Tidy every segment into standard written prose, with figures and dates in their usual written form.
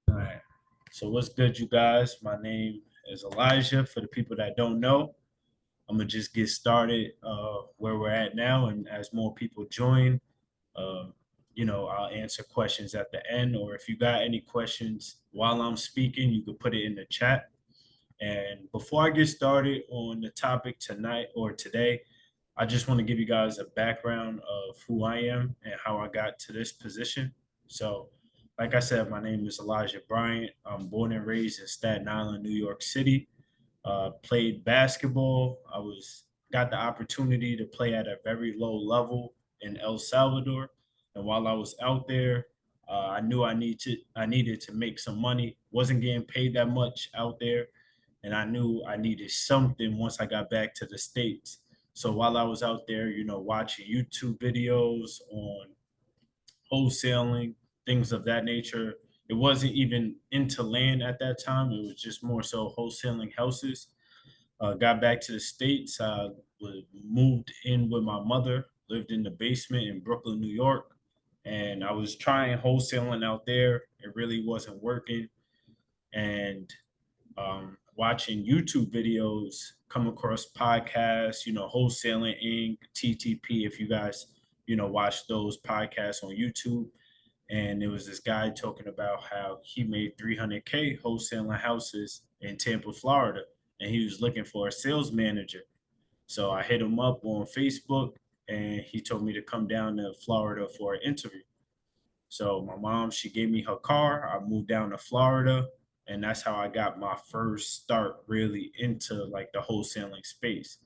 All right. So what's good, you guys? My name is Elijah. For the people that don't know, I'm gonna just get started where we're at now, and as more people join, uh, I'll answer questions at the end, or if you got any questions while I'm speaking, you can put it in the chat. And before I get started on the topic tonight or today, I just want to give you guys a background of who I am and how I got to this position. So, like I said, my name is Elijah Bryant. I'm born and raised in Staten Island, New York City. Played basketball. I was got the opportunity to play at a very low level in El Salvador, and while I was out there, I knew I needed to make some money. Wasn't getting paid that much out there, and I knew I needed something once I got back to the States. So while I was out there, watching YouTube videos on wholesaling, things of that nature, it wasn't even into land at that time. It was just more so wholesaling houses. Got back to the States, moved in with my mother, lived in the basement in Brooklyn, New York. And I was trying wholesaling out there. It really wasn't working. And watching YouTube videos, come across podcasts, Wholesaling Inc., TTP, if you guys, watch those podcasts on YouTube. And there was this guy talking about how he made 300K wholesaling houses in Tampa, Florida, and he was looking for a sales manager. So I hit him up on Facebook, and he told me to come down to Florida for an interview. So my mom, she gave me her car. I moved down to Florida, and that's how I got my first start really into like the wholesaling space.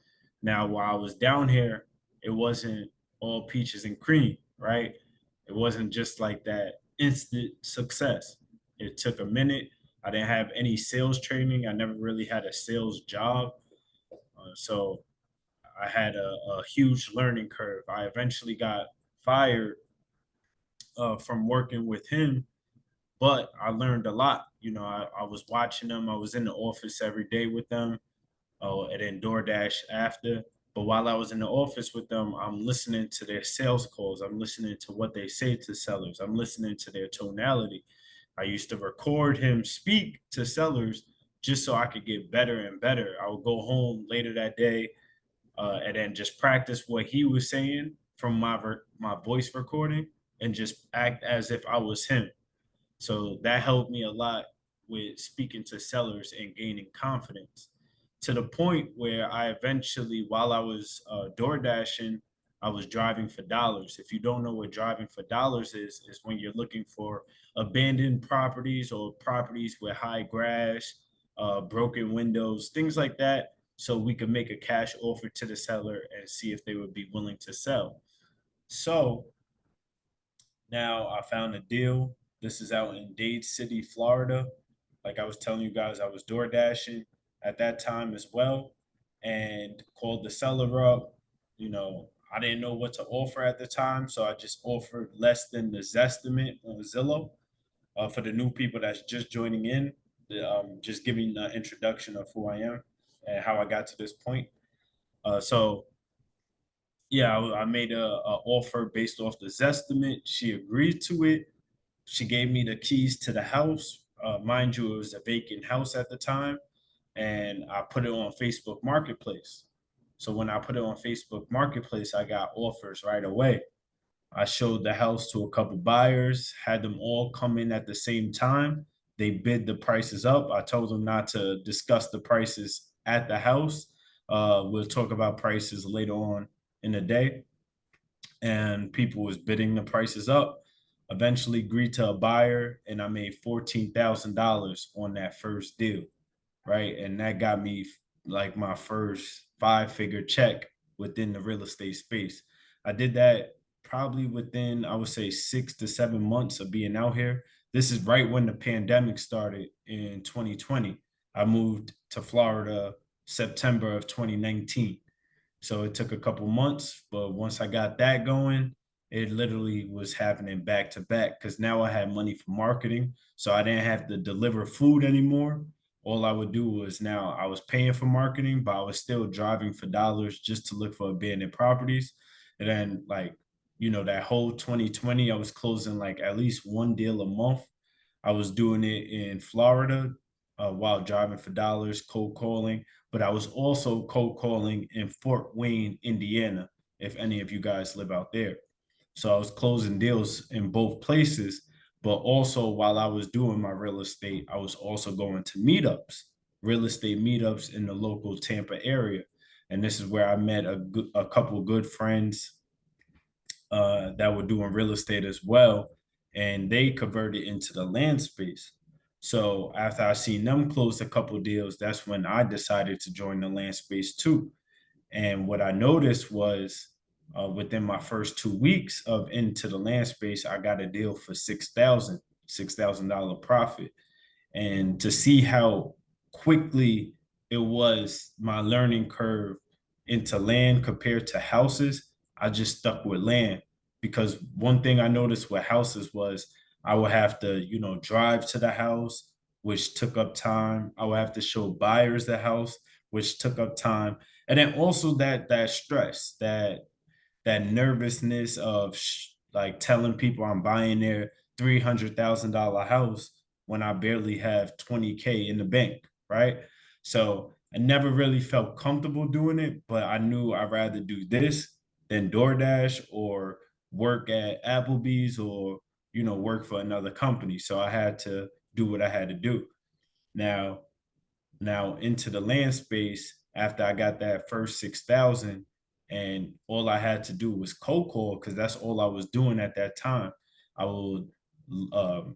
Now, while I was down here, it wasn't all peaches and cream, right? It wasn't just like that instant success. It took a minute. I didn't have any sales training. I never really had a sales job. So I had a huge learning curve. I eventually got fired from working with him, but I learned a lot. I was watching them. I was in the office every day with them, and then DoorDash after. But while I was in the office with them, I'm listening to their sales calls. I'm listening to what they say to sellers. I'm listening to their tonality. I used to record him speak to sellers just so I could get better and better. I would go home later that day, and then just practice what he was saying from my voice recording and just act as if I was him. So that helped me a lot with speaking to sellers and gaining confidence to the point where I eventually, while I was door dashing, I was driving for dollars. If you don't know what driving for dollars is when you're looking for abandoned properties or properties with high grass, broken windows, things like that. So we could make a cash offer to the seller and see if they would be willing to sell. So now I found a deal. This is out in Dade City, Florida. Like I was telling you guys, I was door dashing at that time as well, and called the seller up. I didn't know what to offer at the time, so I just offered less than the Zestimate on Zillow. For the new people that's just joining in, just giving an introduction of who I am and how I got to this point. So yeah, I made a offer based off the Zestimate. She agreed to it. She gave me the keys to the house. Mind you, it was a vacant house at the time, and I put it on Facebook Marketplace. So when I put it on Facebook Marketplace, I got offers right away. I showed the house to a couple buyers, had them all come in at the same time. They bid the prices up. I told them not to discuss the prices at the house. We'll talk about prices later on in the day. And people was bidding the prices up. Eventually agreed to a buyer, and I made $14,000 on that first deal, right? And that got me like my first five-figure check within the real estate space. I did that probably within, I would say, 6 to 7 months of being out here. This is right when the pandemic started in 2020. I moved to Florida September of 2019. So it took a couple months, but once I got that going, it literally was happening back to back because now I had money for marketing. So I didn't have to deliver food anymore. All I would do was now I was paying for marketing, but I was still driving for dollars just to look for abandoned properties. And then, like, that whole 2020, I was closing like at least one deal a month. I was doing it in Florida while driving for dollars, cold calling, but I was also cold calling in Fort Wayne, Indiana, if any of you guys live out there. So I was closing deals in both places, but also while I was doing my real estate, I was also going to meetups, real estate meetups in the local Tampa area. And this is where I met a couple good friends that were doing real estate as well, and they converted into the land space. So after I seen them close a couple deals, that's when I decided to join the land space too. And what I noticed was within my first 2 weeks of into the land space, I got a deal for $6,000 profit. And to see how quickly it was my learning curve into land compared to houses, I just stuck with land because one thing I noticed with houses was I would have to, drive to the house, which took up time. I would have to show buyers the house, which took up time. And then also that stress, that nervousness of like telling people I'm buying their $300,000 house when I barely have 20K in the bank, right? So I never really felt comfortable doing it, but I knew I'd rather do this than DoorDash or work at Applebee's or work for another company. So I had to do what I had to do. Now, into the land space after I got that first 6,000, and all I had to do was cold call because that's all I was doing at that time. I would um,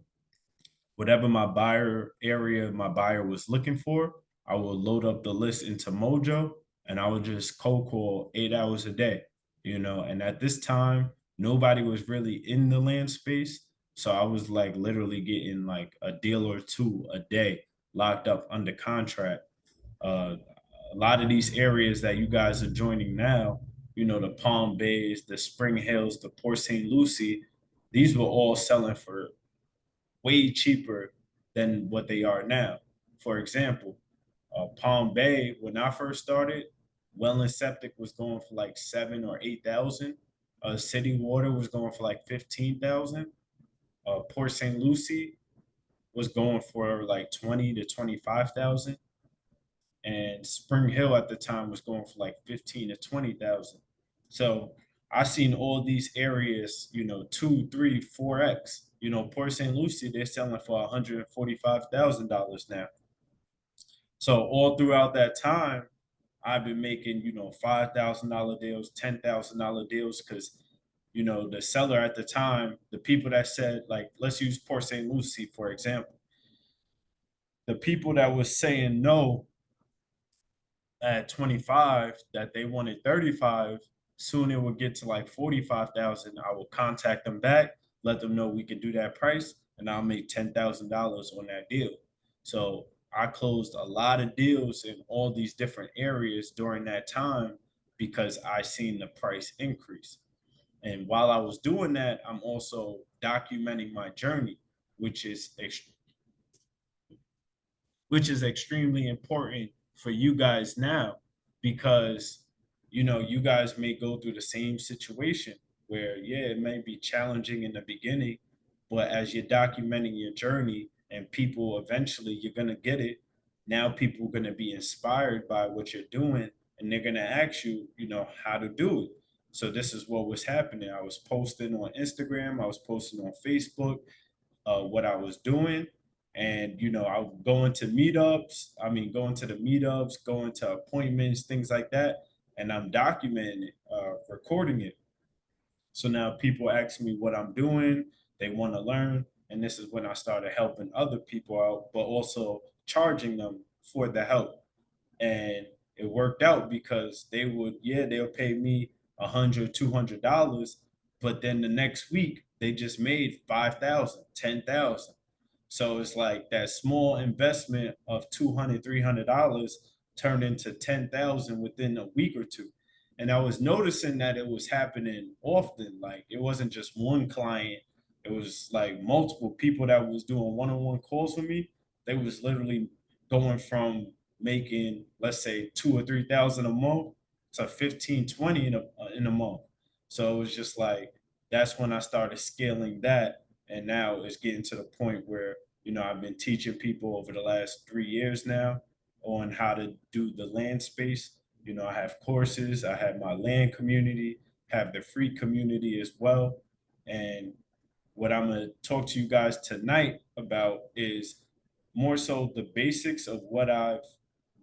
whatever my buyer was looking for, I would load up the list into Mojo and I would just cold call 8 hours a day, and at this time, nobody was really in the land space. So I was like literally getting like a deal or two a day locked up under contract. Uh, a lot of these areas that you guys are joining now, the Palm Bays, the Spring Hills, the Port St. Lucie, these were all selling for way cheaper than what they are now. For example, Palm Bay, when I first started, well and septic was going for like 7 or 8 thousand. City water was going for like 15,000. Port St. Lucie was going for like 20 to 25,000, and Spring Hill at the time was going for like 15 to 20,000. So I seen all these areas, two, three, 4x. Port St. Lucie, they're selling for $145,000 now. So all throughout that time, I've been making, $5,000 deals, $10,000 deals, because the seller at the time, the people that said, like, let's use Port St. Lucie for example, the people that was saying no at 25 that they wanted 35, soon it would get to like 45,000. I will contact them back, let them know we can do that price, and I'll make $10,000 on that deal. So I closed a lot of deals in all these different areas during that time because I seen the price increase. And while I was doing that, I'm also documenting my journey, which is extremely important for you guys now because you guys may go through the same situation where yeah it may be challenging in the beginning, but as you're documenting your journey and people eventually you're going to get it. Now people are going to be inspired by what you're doing and they're going to ask you how to do it. So this is what was happening. I was posting on Instagram, I was posting on Facebook what I was doing. And I would go into meetups. I mean, going to the meetups, going to appointments, things like that, and I'm documenting it, recording it. So now people ask me what I'm doing. They want to learn, and this is when I started helping other people out, but also charging them for the help. And it worked out because they'll pay me $100, $200, but then the next week they just made 5,000, 10,000. So it's like that small investment of $200, $300 turned into 10,000 within a week or two. And I was noticing that it was happening often. Like it wasn't just one client, it was like multiple people that was doing one-on-one calls with me. They was literally going from making, let's say, 2 or 3 thousand a month to 15, 20 in a month. So it was just like that's when I started scaling that. And now it's getting to the point where I've been teaching people over the last 3 years now on how to do the land space. I have courses, I have my land community, have the free community as well. And what I'm going to talk to you guys tonight about is more so the basics of what I've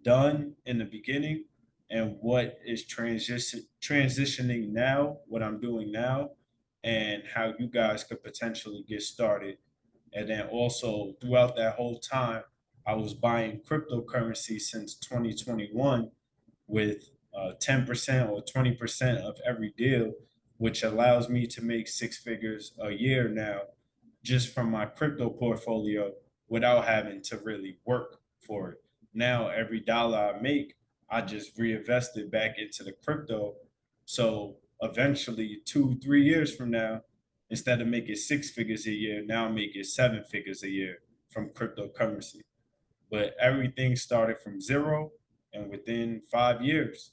done in the beginning and what is transitioning now, what I'm doing now, and how you guys could potentially get started. And then also throughout that whole time, I was buying cryptocurrency since 2021 with 10% or 20% of every deal, which allows me to make six figures a year now just from my crypto portfolio without having to really work for it. Now, every dollar I make, I just reinvest it back into the crypto. So eventually, 2, 3 years from now, instead of making six figures a year, now I'm making seven figures a year from cryptocurrency. But everything started from zero, and within 5 years,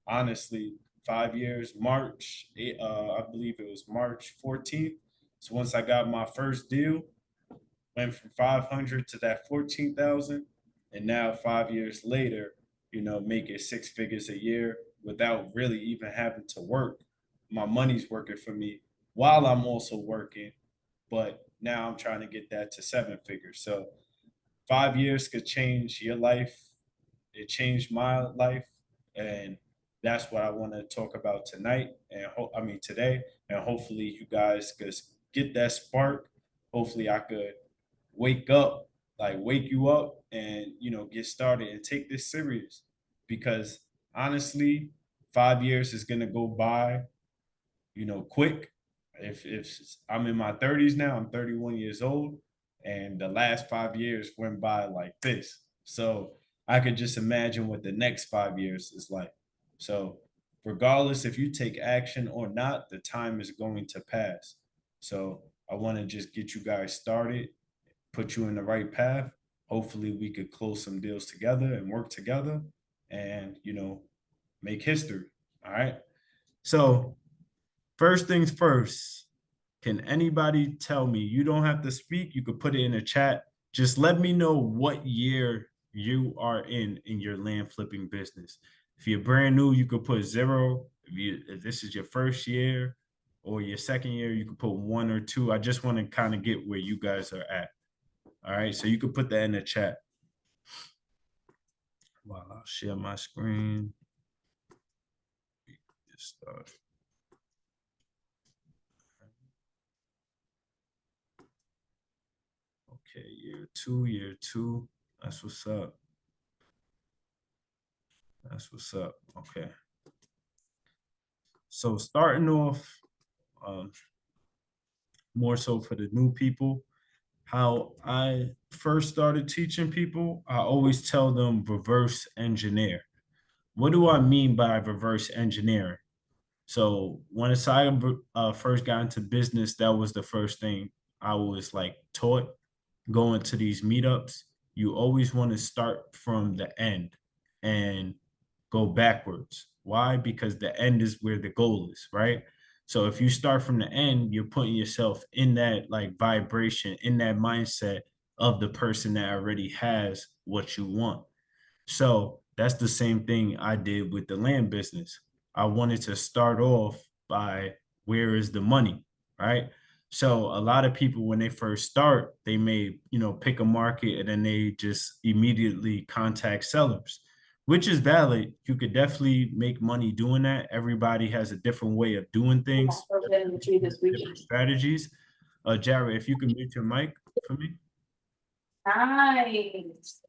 honestly, 5 years, I believe it was March 14th. So once I got my first deal, went from 500 to that 14,000. And now 5 years later, making six figures a year without really even having to work. My money's working for me while I'm also working. But now I'm trying to get that to seven figures. So 5 years could change your life. It changed my life, and that's what I want to talk about tonight. And today, and hopefully you guys could get that spark. Hopefully, I could wake you up, and get started and take this serious. Because honestly, 5 years is gonna go by quick. If I'm in my 30s now, I'm 31 years old, and the last 5 years went by like this. So I could just imagine what the next 5 years is like. So regardless if you take action or not, the time is going to pass. So I want to just get you guys started, put you in the right path. Hopefully we could close some deals together and work together and make history. All right. So first things first, can anybody tell me? You don't have to speak, you could put it in the chat. Just let me know what year you are in your land flipping business. If you're brand new, you could put zero. If this is your first year or your second year, you could put one or two. I just want to kind of get where you guys are at. All right, so you could put that in the chat. Well, I'll share my screen. Get started. Okay, year two. That's what's up. That's what's up. Okay. So starting off, more so for the new people, how I first started teaching people, I always tell them reverse engineer. What do I mean by reverse engineering? So when I first got into business, that was the first thing I was like taught going to these meetups. You always want to start from the end and go backwards. Why? Because the end is where the goal is, right? So if you start from the end, you're putting yourself in that like vibration, in that mindset of the person that already has what you want. So that's the same thing I did with the land business. I wanted to start off by where is the money, right? So a lot of people, when they first start, they may, pick a market and then they just immediately contact sellers, which is valid. You could definitely make money doing that. Everybody has a different way of doing things, different strategies. Jared, if you can mute your mic for me. Nice.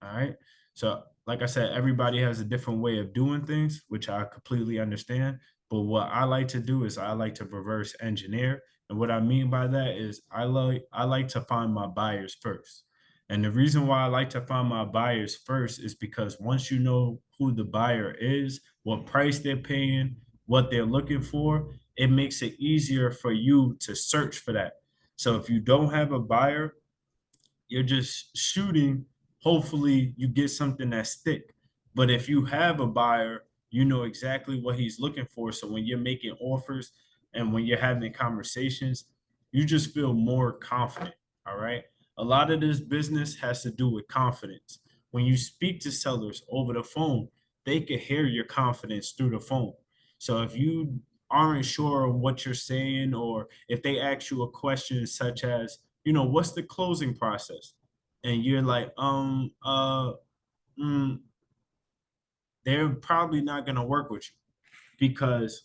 All right. So, like I said, everybody has a different way of doing things, which I completely understand. But what I like to do is I like to reverse engineer. And what I mean by that is I like to find my buyers first. And the reason why I like to find my buyers first is because once you know who the buyer is, what price they're paying, what they're looking for, it makes it easier for you to search for that. So if you don't have a buyer, you're just shooting. Hopefully you get something that stick. But if you have a buyer, you know exactly what he's looking for. So when you're making offers and when you're having conversations, You just feel more confident. All right. A lot of this business has to do with confidence. When you speak to sellers over the phone, they can hear your confidence through the phone. So if you aren't sure of what you're saying, or if they ask you a question such as, what's the closing process? And you're like, mm, they're probably not going to work with you, because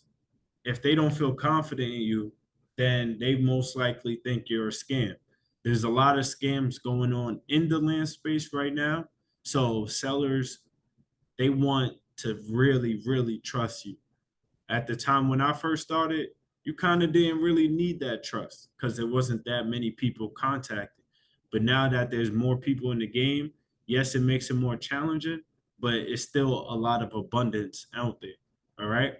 if they don't feel confident in you, then they most likely think you're a scam. There's a lot of scams going on in the land space right now. So sellers, they want to really, really trust you. At the time when I first started, you kind of didn't really need that trust because there wasn't that many people contacted. But now that there's more people in the game, yes, it makes it more challenging, but it's still a lot of abundance out there. All right.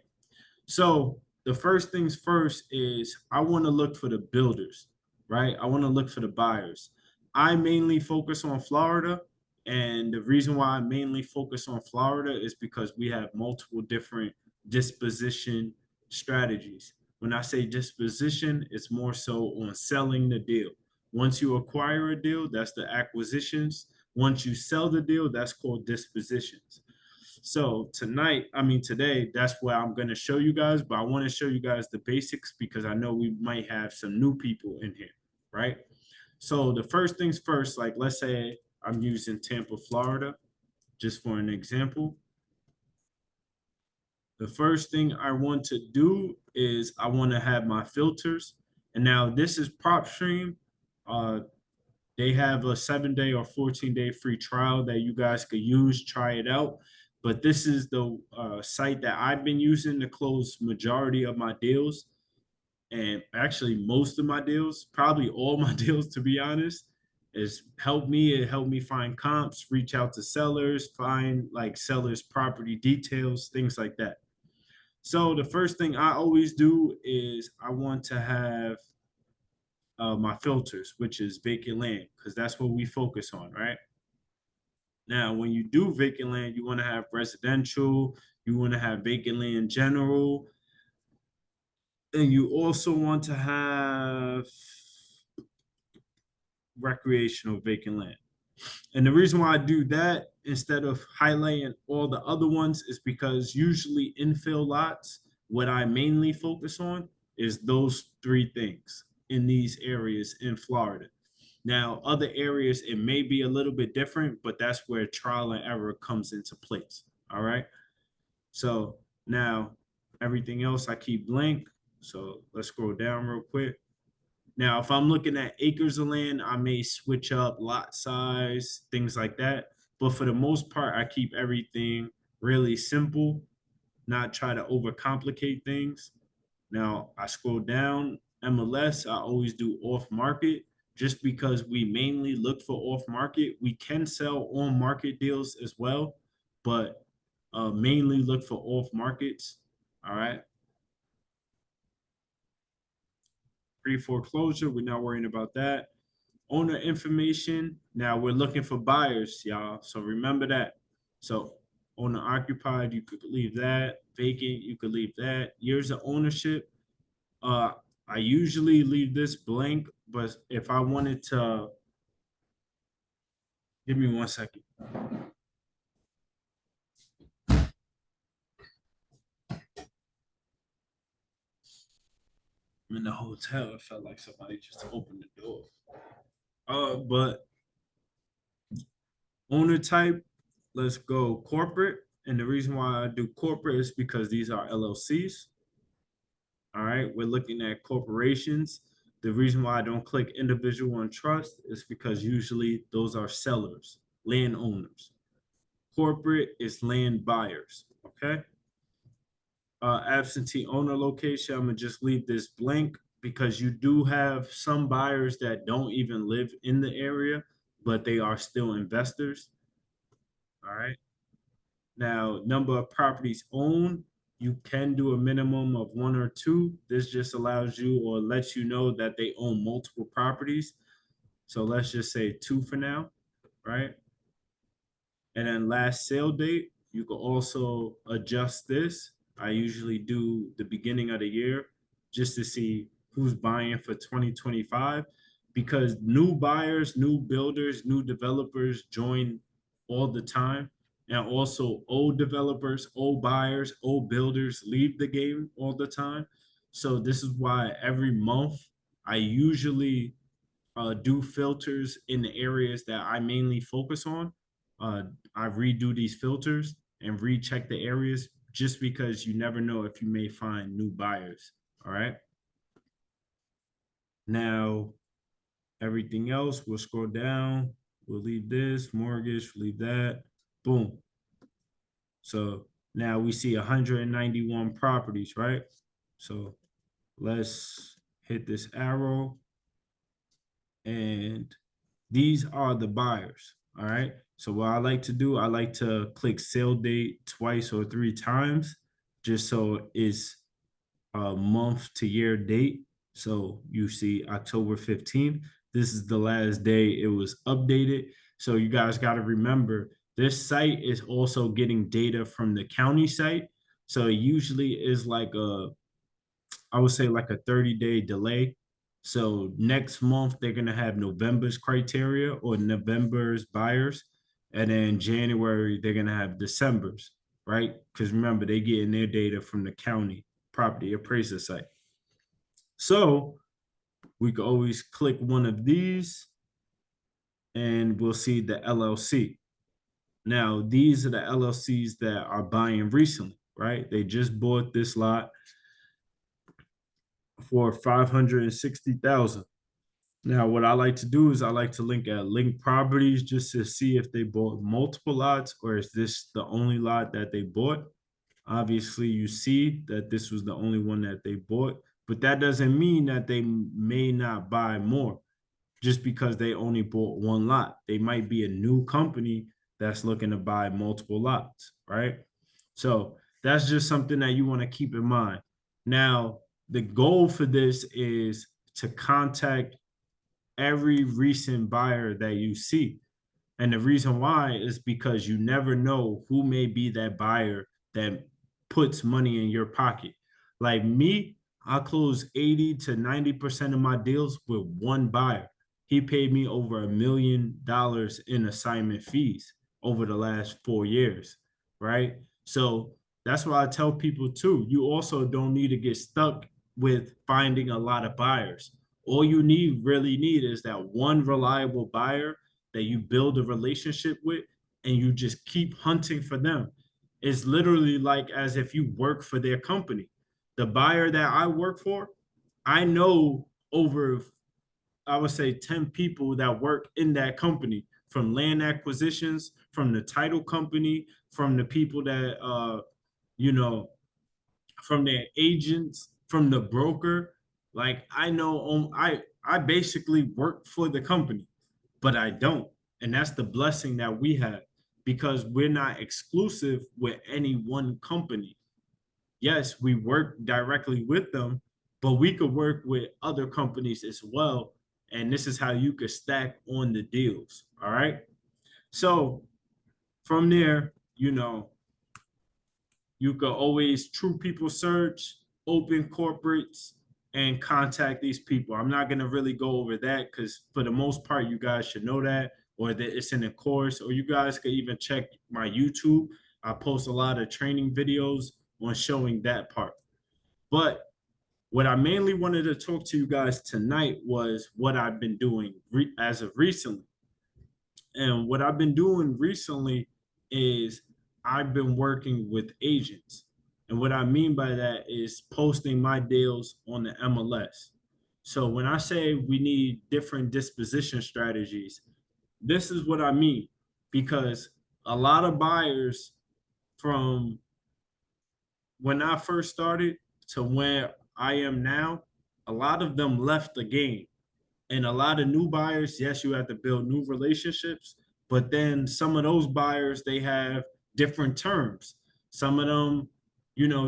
So the first things first is I want to look for the builders, right? I want to look for the buyers. I mainly focus on Florida. And the reason why I mainly focus on Florida is because we have multiple different disposition strategies. When I say disposition, it's more so on selling the deal. Once you acquire a deal, that's the acquisitions. Once you sell the deal, that's called dispositions. So today, that's what I'm going to show you guys, but I want to show you guys the basics because I know we might have some new people in here, right? So the first things first, like let's say I'm using Tampa, Florida, just for an example. The first thing I want to do is I want to have my filters. And now this is PropStream. Uh, They have a 7-day or 14-day free trial that you guys could use, try it out. But this is the site that I've been using to close majority of my deals, and actually most of my deals, probably all my deals, to be honest. Is helped me. It helped me find comps, reach out to sellers, find like sellers' property details, things like that. So the first thing I always do is I want to have my filters, which is vacant land, because that's what we focus on, right? Now, when you do vacant land, you want to have residential, you want to have vacant land general, and you also want to have recreational vacant land. And the reason why I do that instead of highlighting all the other ones is because usually infill lots, what I mainly focus on is those three things in these areas in Florida. Now, other areas, it may be a little bit different, but that's where trial and error comes into place. All right. So now everything else I keep blank. So let's scroll down real quick. Now, if I'm looking at acres of land, I may switch up lot size, things like that. But for the most part, I keep everything really simple, not try to overcomplicate things. Now, I scroll down, MLS, I always do off market just because we mainly look for off market. We can sell on market deals as well, but mainly look for off markets. All right. Pre foreclosure, we're not worrying about that. Owner information, now we're looking for buyers, y'all. So remember that. So owner occupied, you could leave that. Vacant, you could leave that. Years of ownership, uh, I usually leave this blank, but if I wanted to, give me 1 second. I'm in the hotel. It felt like somebody just opened the door. But owner type, let's go corporate. And the reason why I do corporate is because these are LLCs. All right, we're looking at corporations. The reason why I don't click individual and trust is because usually those are sellers, landowners. Corporate is land buyers. Okay. Absentee owner location, I'm gonna just leave this blank because you do have some buyers that don't even live in the area, but they are still investors. All right. Now, number of properties owned, you can do a minimum of one or two. This just allows you or lets you know that they own multiple properties. So let's just say two for now, right? And then last sale date, you can also adjust this. I usually do the beginning of the year just to see who's buying for 2025 because new buyers, new builders, new developers join all the time. And also old developers, old buyers, old builders leave the game all the time. So this is why every month I usually do filters in the areas that I mainly focus on. Uh, I redo these filters and recheck the areas just because you never know if you may find new buyers. All right. Now, everything else, we'll scroll down. We'll leave this mortgage, leave that. Boom. So now we see 191 properties, right? So let's hit this arrow. And these are the buyers. All right. So what I like to do, I like to click sale date twice or three times, just so it's a month to year date. So you see October 15th. This is the last day it was updated. So you guys got to remember this site is also getting data from the county site. So it usually is like I would say like a 30-day delay. So next month they're gonna have November's criteria or November's buyers, and then January they're gonna have December's, right? Because remember they getting their data from the county property appraiser site. So we could always click one of these, and we'll see the LLC. Now these are the LLCs that are buying recently, right? They just bought this lot for 560,000. Now, what I like to do is I like to link at link properties just to see if they bought multiple lots or is this the only lot that they bought. Obviously, you see that this was the only one that they bought, but that doesn't mean that they may not buy more just because they only bought one lot. They might be a new company that's looking to buy multiple lots, right? So that's just something that you want to keep in mind. Now, the goal for this is to contact every recent buyer that you see. And the reason why is because you never know who may be that buyer that puts money in your pocket. Like me, I close 80 to 90% of my deals with one buyer. He paid me over $1 million in assignment fees over the last 4 years, right? So that's why I tell people too, you also don't need to get stuck with finding a lot of buyers. All you really need is that one reliable buyer that you build a relationship with and you just keep hunting for them. It's literally like as if you work for their company. The buyer that I work for, I know over, I would say 10 people that work in that company, from land acquisitions, from the title company, from the people that you know, from their agents, from the broker. Like I know I basically work for the company, but I don't. And that's the blessing that we have because we're not exclusive with any one company. Yes, we work directly with them, but we could work with other companies as well. And this is how you could stack on the deals. All right. So from there, you could always true people search, open corporates, and contact these people. I'm not going to really go over that because for the most part, you guys should know that, or that it's in the course, or you guys could even check my YouTube. I post a lot of training videos on showing that part. But what I mainly wanted to talk to you guys tonight was what I've been doing as of recently. And what I've been doing recently is I've been working with agents. And what I mean by that is posting my deals on the MLS. So when I say we need different disposition strategies, this is what I mean. Because a lot of buyers from when I first started to where I am now, a lot of them left the game. And a lot of new buyers, yes, you have to build new relationships, but then some of those buyers, they have different terms. Some of them,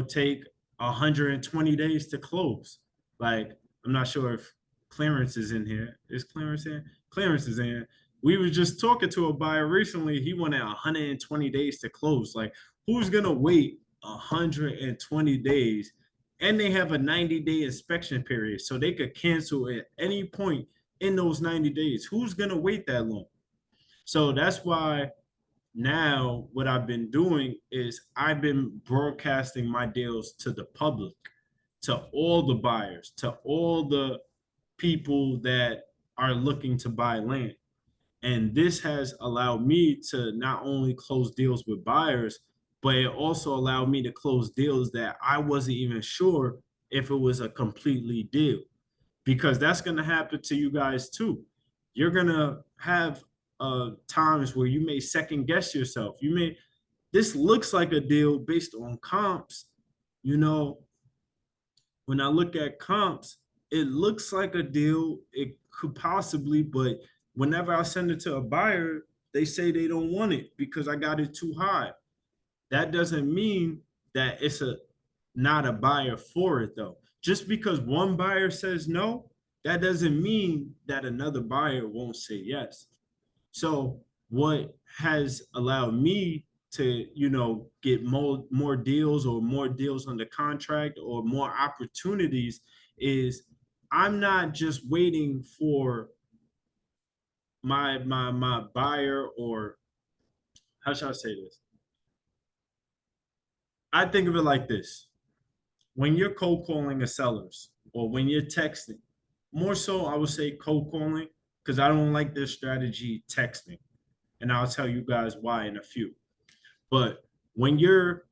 take 120 days to close. Like, I'm not sure if Clarence is in here. Is Clarence in? Clarence is in. We were just talking to a buyer recently. He wanted 120 days to close. Like, who's gonna wait 120 days and they have a 90-day inspection period, so they could cancel at any point in those 90 days. Who's going to wait that long? So that's why now what I've been doing is I've been broadcasting my deals to the public, to all the buyers, to all the people that are looking to buy land. And this has allowed me to not only close deals with buyers, but it also allowed me to close deals that I wasn't even sure if it was a completely deal. Because that's going to happen to you guys too. You're going to have times where you may second guess yourself. You may, this looks like a deal based on comps. You know, when I look at comps, it looks like a deal. It could possibly, but whenever I send it to a buyer, they say they don't want it because I got it too high. That doesn't mean that it's a not a buyer for it though. Just because one buyer says no, that doesn't mean that another buyer won't say yes. So what has allowed me to, get more deals or more deals under contract or more opportunities is I'm not just waiting for my buyer, or how should I say this? I think of it like this. When you're cold calling a sellers or when you're texting, more so I would say cold calling because I don't like this strategy texting. And I'll tell you guys why in a few. But when you're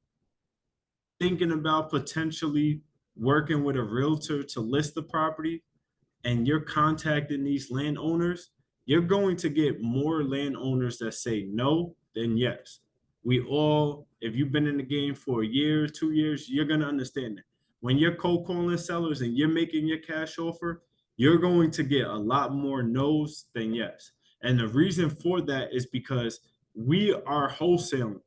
thinking about potentially working with a realtor to list the property and you're contacting these landowners, you're going to get more landowners that say no than yes. We all, if you've been in the game for a year, 2 years, you're going to understand that. When you're cold calling sellers and you're making your cash offer, you're going to get a lot more no's than yes. And the reason for that is because we are wholesaling.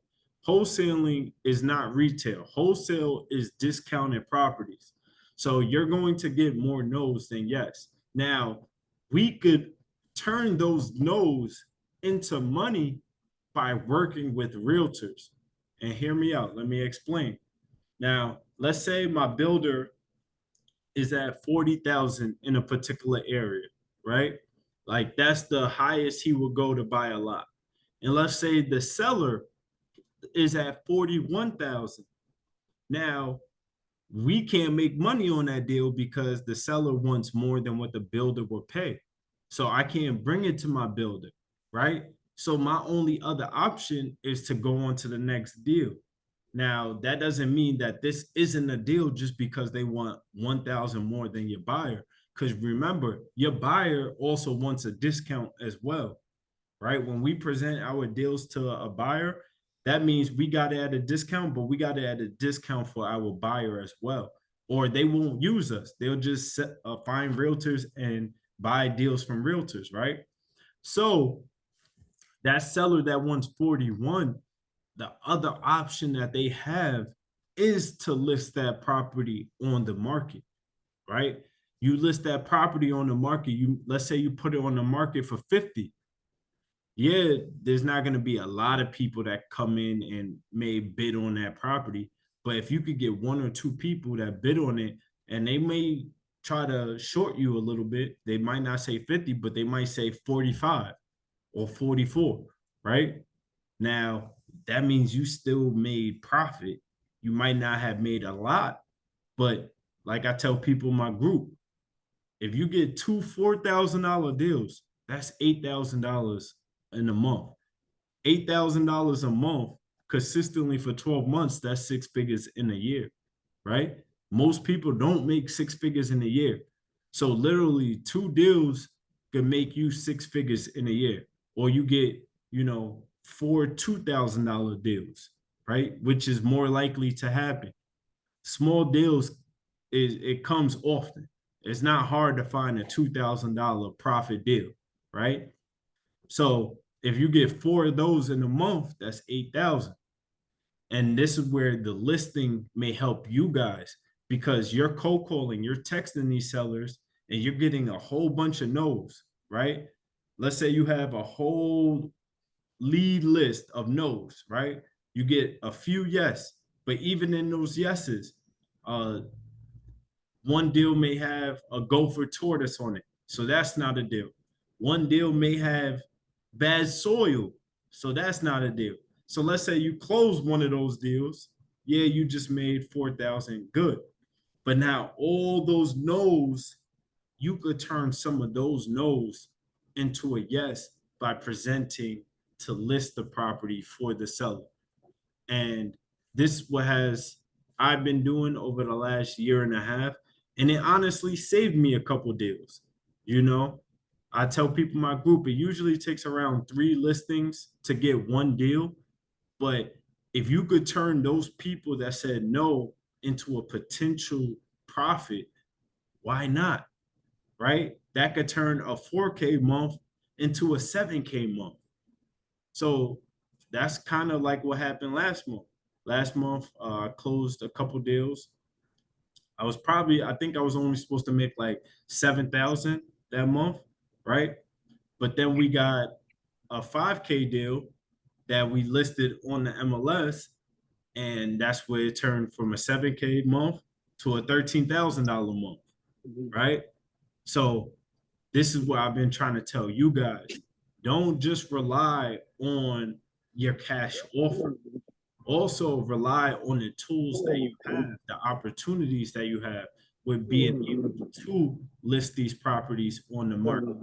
Wholesaling is not retail. Wholesale is discounted properties. So you're going to get more no's than yes. Now, we could turn those no's into money by working with realtors. And hear me out. Let me explain. Now, let's say my builder is at 40,000 in a particular area, right? Like that's the highest he will go to buy a lot. And let's say the seller is at 41,000. Now, we can't make money on that deal because the seller wants more than what the builder will pay. So I can't bring it to my builder, right? So my only other option is to go on to the next deal. Now, that doesn't mean that this isn't a deal just because they want 1,000 more than your buyer. Because remember, your buyer also wants a discount as well, right? When we present our deals to a buyer, that means we got to add a discount, but we got to add a discount for our buyer as well. Or they won't use us. They'll just find realtors and buy deals from realtors, right? So that seller that wants 41, the other option that they have is to list that property on the market, right? You list that property on the market. Let's say you put it on the market for 50. Yeah, there's not going to be a lot of people that come in and may bid on that property. But if you could get one or two people that bid on it, and they may try to short you a little bit, they might not say 50, but they might say 45 or 44, right? Now, that means you still made profit. You might not have made a lot, but like I tell people in my group, if you get two $4,000 deals, that's $8,000 in a month. $8,000 a month consistently for 12 months, that's six figures in a year, right? Most people don't make six figures in a year. So literally two deals can make you six figures in a year. Or you get, four $2,000 deals, right? Which is more likely to happen. Small deals it comes often. It's not hard to find a $2,000 profit deal, right? So if you get four of those in a month, that's 8,000. And this is where the listing may help you guys because you're cold calling, you're texting these sellers, and you're getting a whole bunch of no's, right? Let's say you have a whole lead list of no's, right? You get a few yes, but even in those yeses, One deal may have a gopher tortoise on it, so that's not a deal. One deal may have bad soil, so that's not a deal. So let's say you close one of those deals, yeah, you just made 4,000 good. But now all those no's, you could turn some of those no's into a yes by presenting to list the property for the seller. And this what has I've been doing over the last year and a half, and it honestly saved me a couple deals. You know, I tell people in my group it usually takes around 3 listings to get one deal, but if you could turn those people that said no into a potential profit, why not? Right? That could turn a 4K month into a 7K month. So that's kind of like what happened last month. Last month, I closed a couple deals. I think I was only supposed to make like 7,000 that month, right? But then we got a 5K deal that we listed on the MLS, and that's where it turned from a 7K month to a $13,000 month, right? So this is what I've been trying to tell you guys. Don't just rely on your cash offer. Also rely on the tools that you have, the opportunities that you have with being able to list these properties on the market.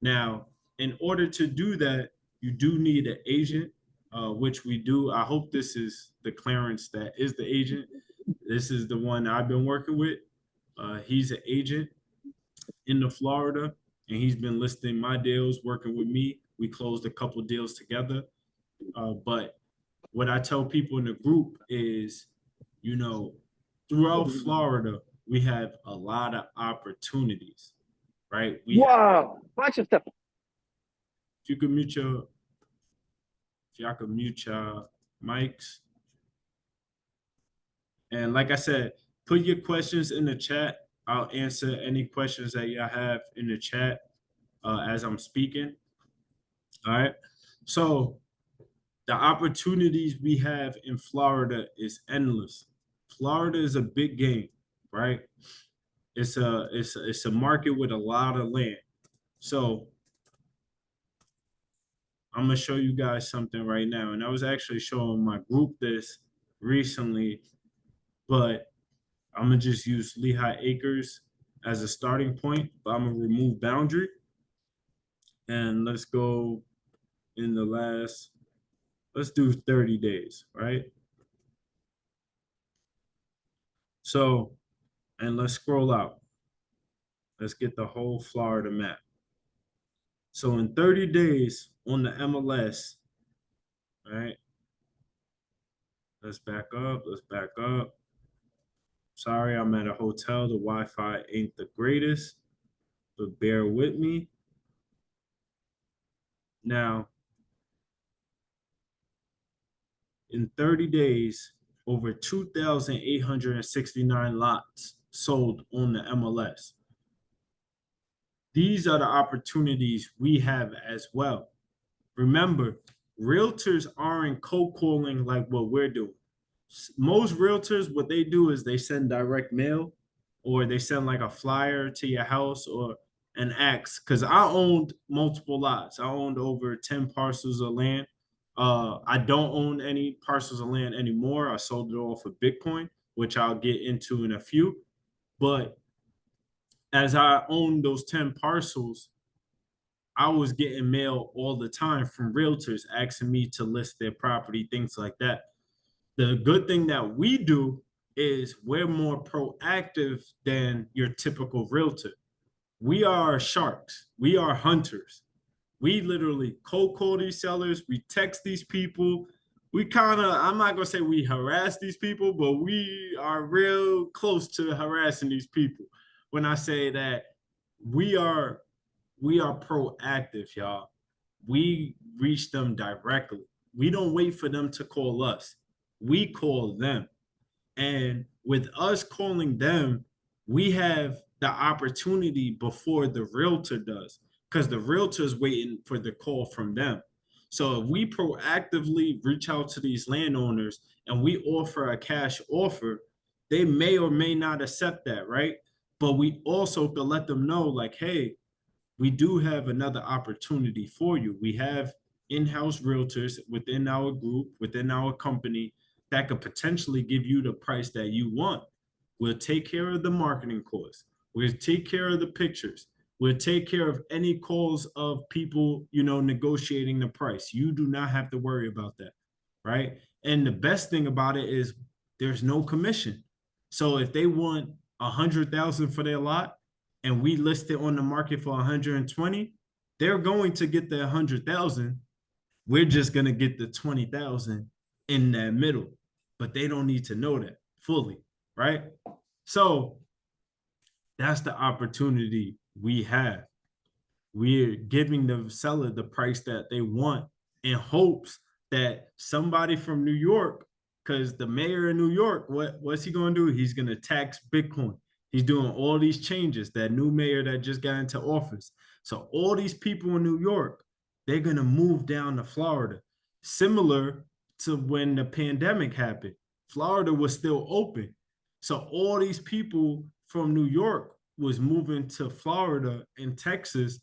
Now, in order to do that, you do need an agent, which we do. I hope this is the Clarence that is the agent. This is the one I've been working with. He's an agent in the Florida, and he's been listing my deals, working with me. We closed a couple deals together. But what I tell people in the group is, you know, throughout Florida, we have a lot of opportunities, right? Wow, watch your stuff. If y'all could mute your mics. And like I said, put your questions in the chat. I'll answer any questions that y'all have in the chat as I'm speaking. All right. So the opportunities we have in Florida is endless. Florida is a big game, right? It's a market with a lot of land. So I'm gonna show you guys something right now. And I was actually showing my group this recently, but I'm gonna just use Lehigh Acres as a starting point, but I'm gonna remove boundary. And let's go in the last, let's do 30 days, right? So, and let's scroll out. Let's get the whole Florida map. So in 30 days on the MLS, right? Let's back up, let's back up. Sorry, I'm at a hotel. The Wi-Fi ain't the greatest, but bear with me. Now, in 30 days, over 2,869 lots sold on the MLS. These are the opportunities we have as well. Remember, realtors aren't cold calling like what we're doing. Most realtors, what they do is they send direct mail, or they send like a flyer to your house, or an ask. Because I owned multiple lots. I owned over 10 parcels of land. I don't own any parcels of land anymore. I sold it all for Bitcoin, which I'll get into in a few. But as I owned those 10 parcels, I was getting mail all the time from realtors asking me to list their property, things like that. The good thing that we do is we're more proactive than your typical realtor. We are sharks. We are hunters. We literally cold call these sellers. We text these people. We kind of, I'm not going to say we harass these people, but we are real close to harassing these people. When I say that we are proactive, y'all. We reach them directly. We don't wait for them to call us. We call them. And with us calling them, we have the opportunity before the realtor does, because the realtor is waiting for the call from them. So if we proactively reach out to these landowners and we offer a cash offer, they may or may not accept that, right? But we also could let them know, like, hey, we do have another opportunity for you. We have in-house realtors within our group, within our company, that could potentially give you the price that you want. We'll take care of the marketing costs. We'll take care of the pictures. We'll take care of any calls of people, negotiating the price. You do not have to worry about that, right? And the best thing about it is there's no commission. So if they want 100,000 for their lot and we list it on the market for 120, they're going to get the 100,000. We're just going to get the 20,000 in that middle, but they don't need to know that fully, right? So that's the opportunity we have. We're giving the seller the price that they want in hopes that somebody from New York, because the mayor of New York, what's he going to do? He's going to tax Bitcoin. He's doing all these changes, that new mayor that just got into office. So all these people in New York, they're going to move down to Florida. Similar to when the pandemic happened, Florida was still open. So all these people from New York was moving to Florida and Texas,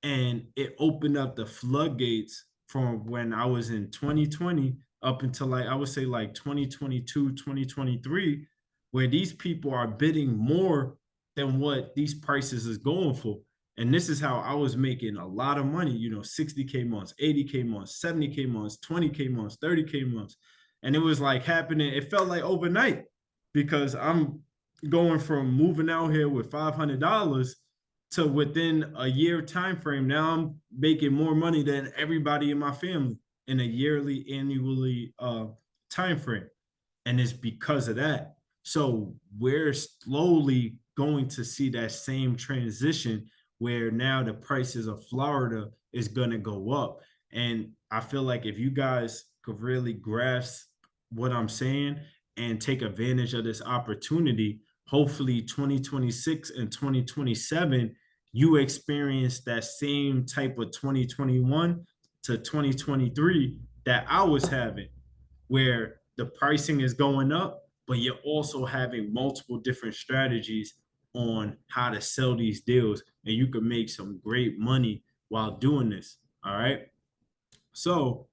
and it opened up the floodgates from when I was in 2020 up until, like, I would say, like 2022, 2023, where these people are bidding more than what these prices is going for. And this is how I was making a lot of money, 60K months, 80K months, 70K months, 20K months, 30K months. And it was like happening, it felt like overnight, because I'm going from moving out here with $500 to within a year time frame. Now I'm making more money than everybody in my family in a annually time frame. And it's because of that. So we're slowly going to see that same transition where now the prices of Florida is going to go up. And I feel like if you guys could really grasp what I'm saying and take advantage of this opportunity, hopefully 2026 and 2027, you experience that same type of 2021 to 2023 that I was having, where the pricing is going up, but you're also having multiple different strategies on how to sell these deals, and you can make some great money while doing this. All right. So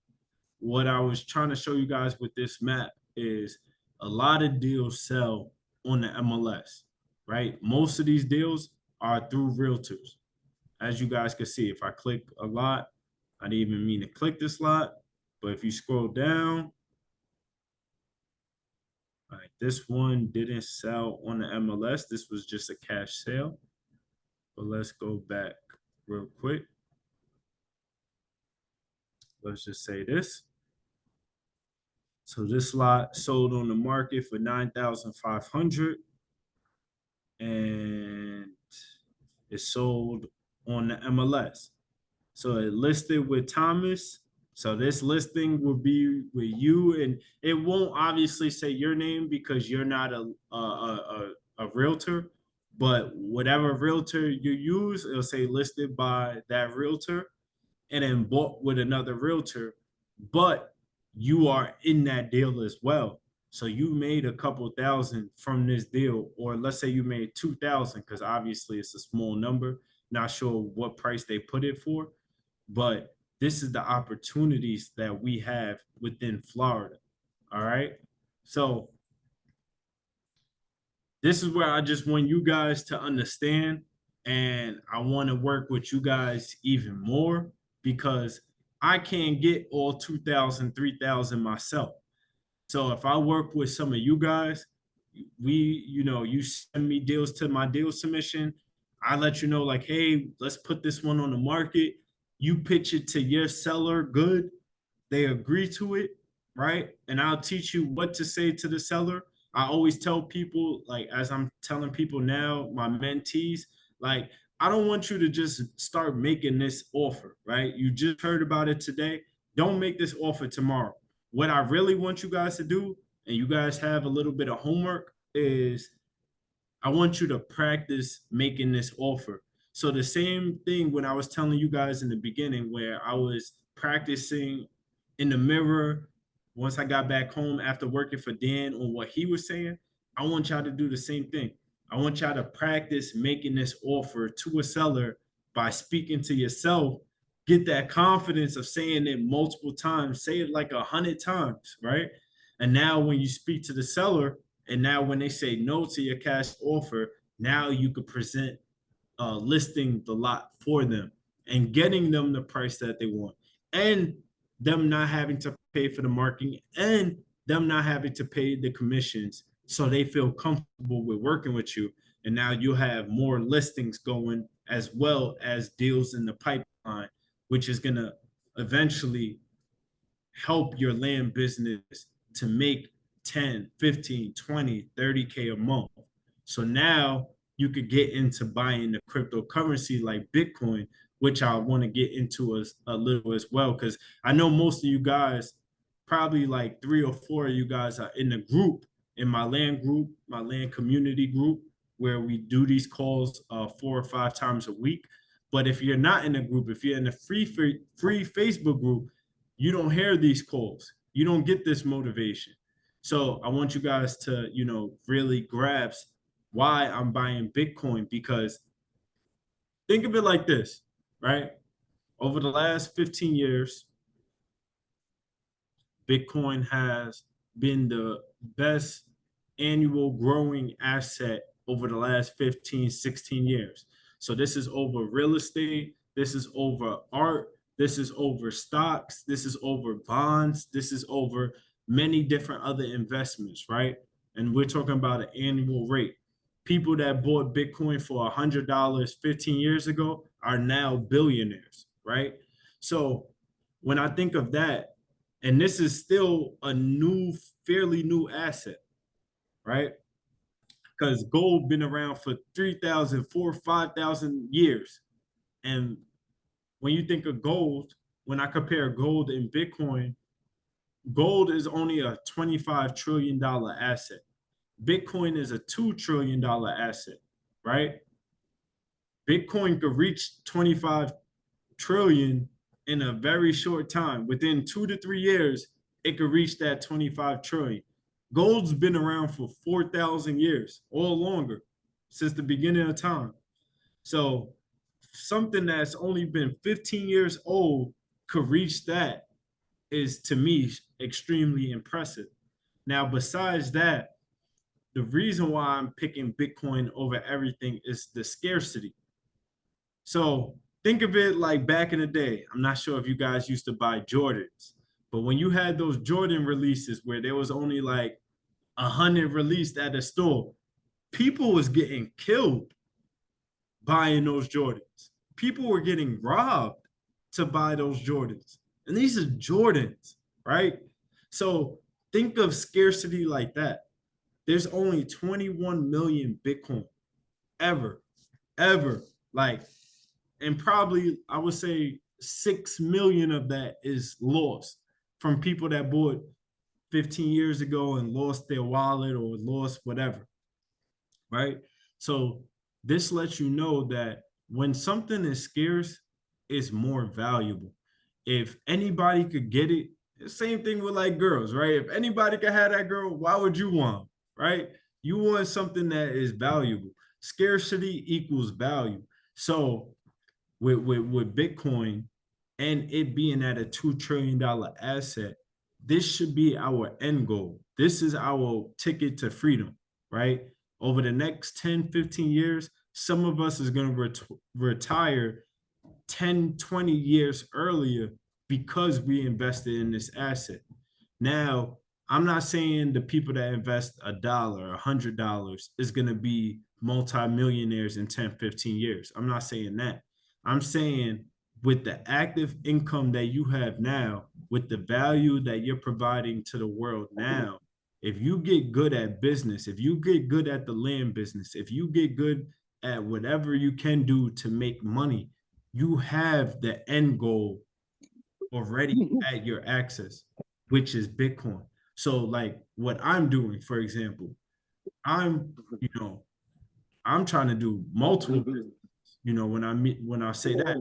what I was trying to show you guys with this map is a lot of deals sell on the MLS, right? Most of these deals are through realtors. As you guys can see, if I click a lot, I didn't even mean to click this lot, but if you scroll down, all right, this one didn't sell on the MLS. This was just a cash sale. But let's go back real quick. Let's just say this. So this lot sold on the market for 9,500, and it sold on the MLS. So it listed with Thomas. So this listing will be with you, and it won't obviously say your name because you're not a realtor. But whatever realtor you use, it'll say listed by that realtor, and then bought with another realtor. But you are in that deal as well. So you made a couple thousand from this deal, or let's say you made 2,000, because obviously it's a small number. Not sure what price they put it for, but this is the opportunities that we have within Florida. All right. So this is where I just want you guys to understand, and I want to work with you guys even more, because I can't get all 2,000, 3,000 myself. So if I work with some of you guys, you send me deals to my deal submission. I let you know, like, hey, let's put this one on the market. You pitch it to your seller good. They agree to it, right? And I'll teach you what to say to the seller. I always tell people, like, as I'm telling people now, my mentees, like, I don't want you to just start making this offer, right? You just heard about it today. Don't make this offer tomorrow. What I really want you guys to do, and you guys have a little bit of homework, is I want you to practice making this offer. So the same thing when I was telling you guys in the beginning, where I was practicing in the mirror once I got back home after working for Dan on what he was saying, I want y'all to do the same thing. I want y'all to practice making this offer to a seller by speaking to yourself. Get that confidence of saying it multiple times. Say it like 100 times, right? And now when you speak to the seller, and now when they say no to your cash offer, now you could present listing the lot for them and getting them the price that they want, and them not having to pay for the marketing, and them not having to pay the commissions, so they feel comfortable with working with you. And now you have more listings going as well as deals in the pipeline, which is going to eventually help your land business to make 10, 15, 20, 30K a month. So now you could get into buying the cryptocurrency like Bitcoin, which I want to get into a little as well, because I know most of you guys, probably like 3 or 4 of you guys are in the group, in my land group, my land community group, where we do these calls 4 or 5 times a week. But if you're not in a group, if you're in a free Facebook group, you don't hear these calls. You don't get this motivation. So I want you guys to, really grasp why I'm buying Bitcoin, because think of it like this, right? Over the last 15 years, Bitcoin has been the best annual growing asset over the last 15, 16 years. So this is over real estate, this is over art, this is over stocks, this is over bonds, this is over many different other investments, right? And we're talking about an annual rate. People that bought Bitcoin for $100 15 years ago are now billionaires, right? So when I think of that, and this is still a new, fairly new asset, right? Because gold been around for 3,000, 4,000, 5,000 years. And when you think of gold, when I compare gold and Bitcoin, gold is only a $25 trillion asset. Bitcoin is a $2 trillion asset, right? Bitcoin could reach 25 trillion in a very short time. Within 2 to 3 years, it could reach that 25 trillion. Gold's been around for 4,000 years or longer, since the beginning of time. So something that's only been 15 years old could reach that is, to me, extremely impressive. Now, besides that, the reason why I'm picking Bitcoin over everything is the scarcity. So think of it like back in the day. I'm not sure if you guys used to buy Jordans, but when you had those Jordan releases where there was only like 100 released at a store, people was getting killed buying those Jordans. People were getting robbed to buy those Jordans. And these are Jordans, right? So think of scarcity like that. There's only 21 million Bitcoin ever. Like, and probably I would say 6 million of that is lost from people that bought 15 years ago and lost their wallet or lost whatever, right? So this lets you know that when something is scarce, it's more valuable. If anybody could get it, same thing with like girls, right? If anybody could have that girl, why would you want, right? You want something that is valuable. Scarcity equals value. So with Bitcoin and it being at a $2 trillion asset, this should be our end goal. This is our ticket to freedom, right? Over the next 10, 15 years, some of us is going to retire 10, 20 years earlier because we invested in this asset. Now, I'm not saying the people that invest $1, $100 is going to be multimillionaires in 10, 15 years. I'm not saying that. I'm saying with the active income that you have now, with the value that you're providing to the world now, if you get good at business, if you get good at the land business, if you get good at whatever you can do to make money, you have the end goal already at your access, which is Bitcoin. So like what I'm doing, for example, I'm, you know, I'm trying to do multiple businesses. When I say that,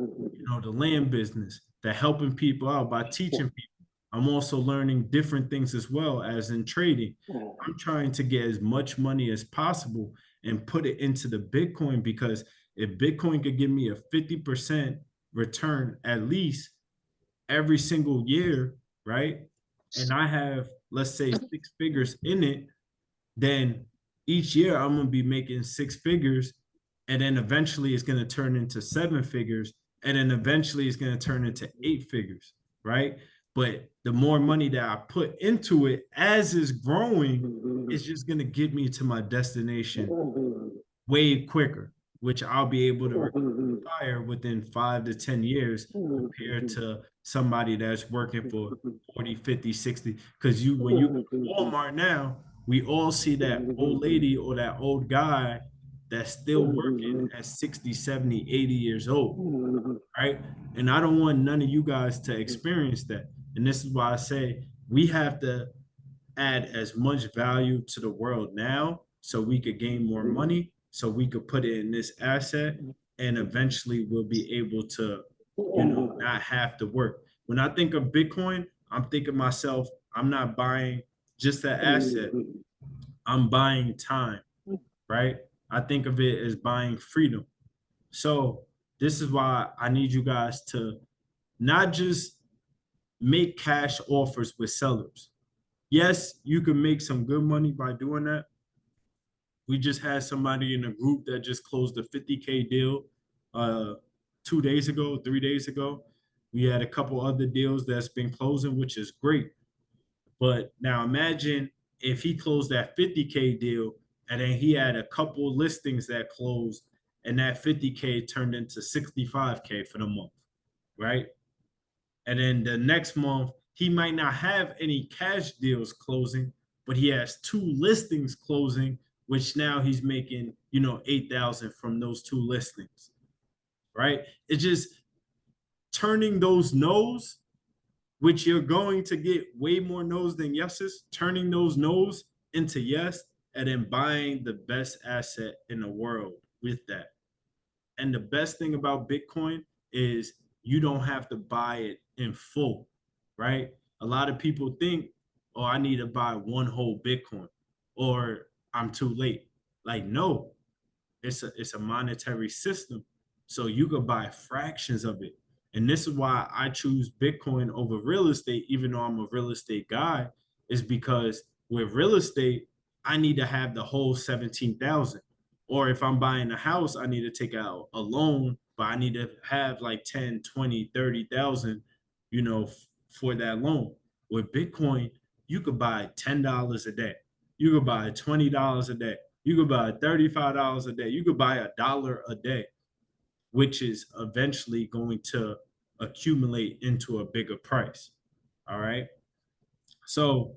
the land business, the helping people out by teaching people. I'm also learning different things as well as in trading. I'm trying to get as much money as possible and put it into the Bitcoin because if Bitcoin could give me a 50% return at least every single year, right? And I have, let's say, six figures in it, then each year I'm going to be making six figures. And then eventually it's going to turn into seven figures. And then eventually it's going to turn into eight figures, right? But the more money that I put into it as it's growing, it's just going to get me to my destination way quicker, which I'll be able to retire within 5 to 10 years compared to somebody that's working for 40, 50, 60. Because when you go to Walmart now, we all see that old lady or that old guy that's still working at 60, 70, 80 years old, right? And I don't want none of you guys to experience that. And this is why I say we have to add as much value to the world now so we could gain more money, so we could put it in this asset, and eventually we'll be able to, not have to work. When I think of Bitcoin, I'm thinking myself, I'm not buying just an asset, I'm buying time, right? I think of it as buying freedom. So this is why I need you guys to not just make cash offers with sellers. Yes, you can make some good money by doing that. We just had somebody in a group that just closed a 50K deal 2 days ago, 3 days ago. We had a couple other deals that's been closing, which is great. But now imagine if he closed that 50K deal and then he had a couple listings that closed and that 50K turned into 65K for the month, right? And then the next month, he might not have any cash deals closing, but he has two listings closing, which now he's making, 8,000 from those two listings, right? It's just turning those no's, which you're going to get way more no's than yeses, turning those no's into yes, and then buying the best asset in the world with that. And the best thing about Bitcoin is you don't have to buy it in full, right? A lot of people think, oh, I need to buy one whole Bitcoin or I'm too late. Like, no, it's a monetary system. So you could buy fractions of it. And this is why I choose Bitcoin over real estate, even though I'm a real estate guy, is because with real estate, I need to have the whole 17,000. Or if I'm buying a house, I need to take out a loan, but I need to have like 10, 20, 30,000, for that loan. With Bitcoin, you could buy $10 a day. You could buy $20 a day. You could buy $35 a day. You could buy $1 a day, which is eventually going to accumulate into a bigger price. All right. So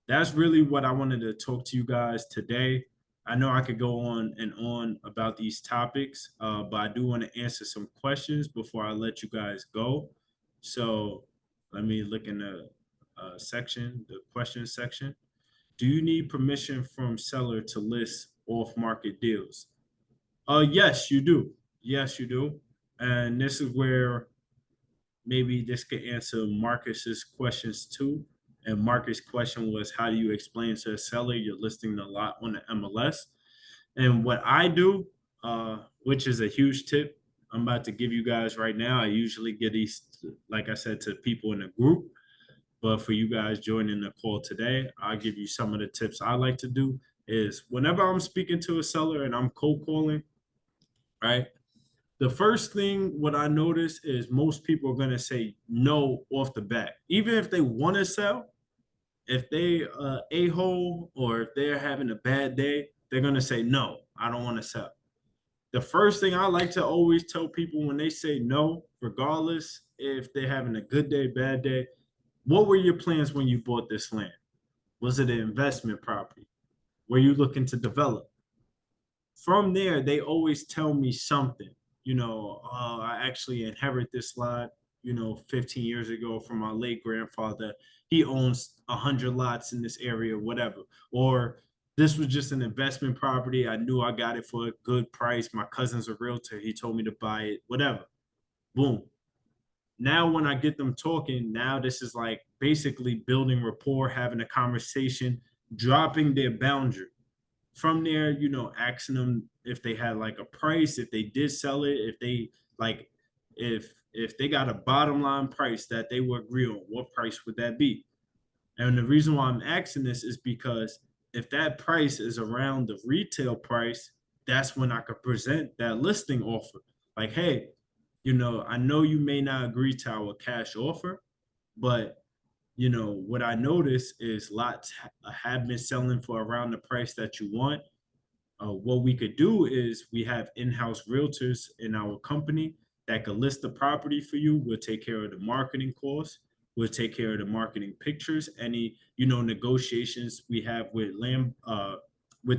that's really what I wanted to talk to you guys today. I know I could go on and on about these topics, but I do want to answer some questions before I let you guys go. So let me look in the section, the questions section. Do you need permission from seller to list off-market deals? Yes, you do. Yes, you do. And this is where maybe this could answer Marcus's questions too. And Marcus' question was, how do you explain to a seller you're listing the lot on the MLS? And what I do, which is a huge tip, I'm about to give you guys right now. I usually get these, like I said, to people in a group. But for you guys joining the call today, I'll give you some of the tips I like to do is whenever I'm speaking to a seller and I'm cold calling, right? The first thing what I notice is most people are gonna say no off the bat. Even if they want to sell, if they a-hole or if they're having a bad day, they're gonna say no, I don't want to sell. The first thing I like to always tell people when they say no, regardless if they're having a good day, bad day, what were your plans when you bought this land? Was it an investment property? Were you looking to develop? From there, they always tell me something. I actually inherit this lot, 15 years ago from my late grandfather. He owns 100 lots in this area, whatever. Or this was just an investment property. I knew I got it for a good price. My cousin's a realtor. He told me to buy it, whatever. Boom. Now when I get them talking, now this is like basically building rapport, having a conversation, dropping their boundary. From there, asking them if they had like a price, if they did sell it, if they like, if they got a bottom line price that they would agree on, what price would that be? And the reason why I'm asking this is because if that price is around the retail price, that's when I could present that listing offer. Like, hey, I know you may not agree to our cash offer, but what I notice is lots have been selling for around the price that you want. What we could do is we have in-house realtors in our company that could list the property for you. We'll take care of the marketing costs. We'll take care of the marketing pictures. Any negotiations we have with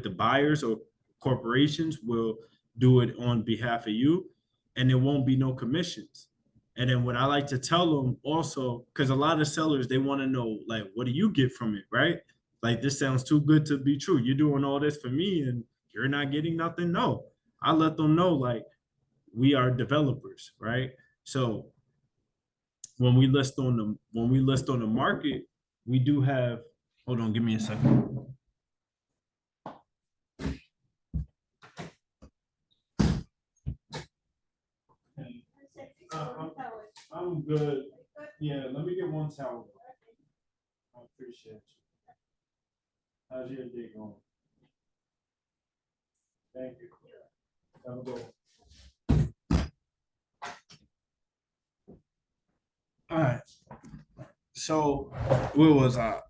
the buyers or corporations, we'll do it on behalf of you, and there won't be no commissions. And then what I like to tell them also, because a lot of sellers they want to know like, what do you get from it, right? Like this sounds too good to be true. You're doing all this for me, and you're not getting nothing. No, I let them know like we are developers, right? So when we list on the market, we do have. Hold on, give me a second. Uh, I'm, I'm good. Yeah, let me get one towel. I appreciate you. How's your day going? Thank you. Have a good one. All right. So where was I?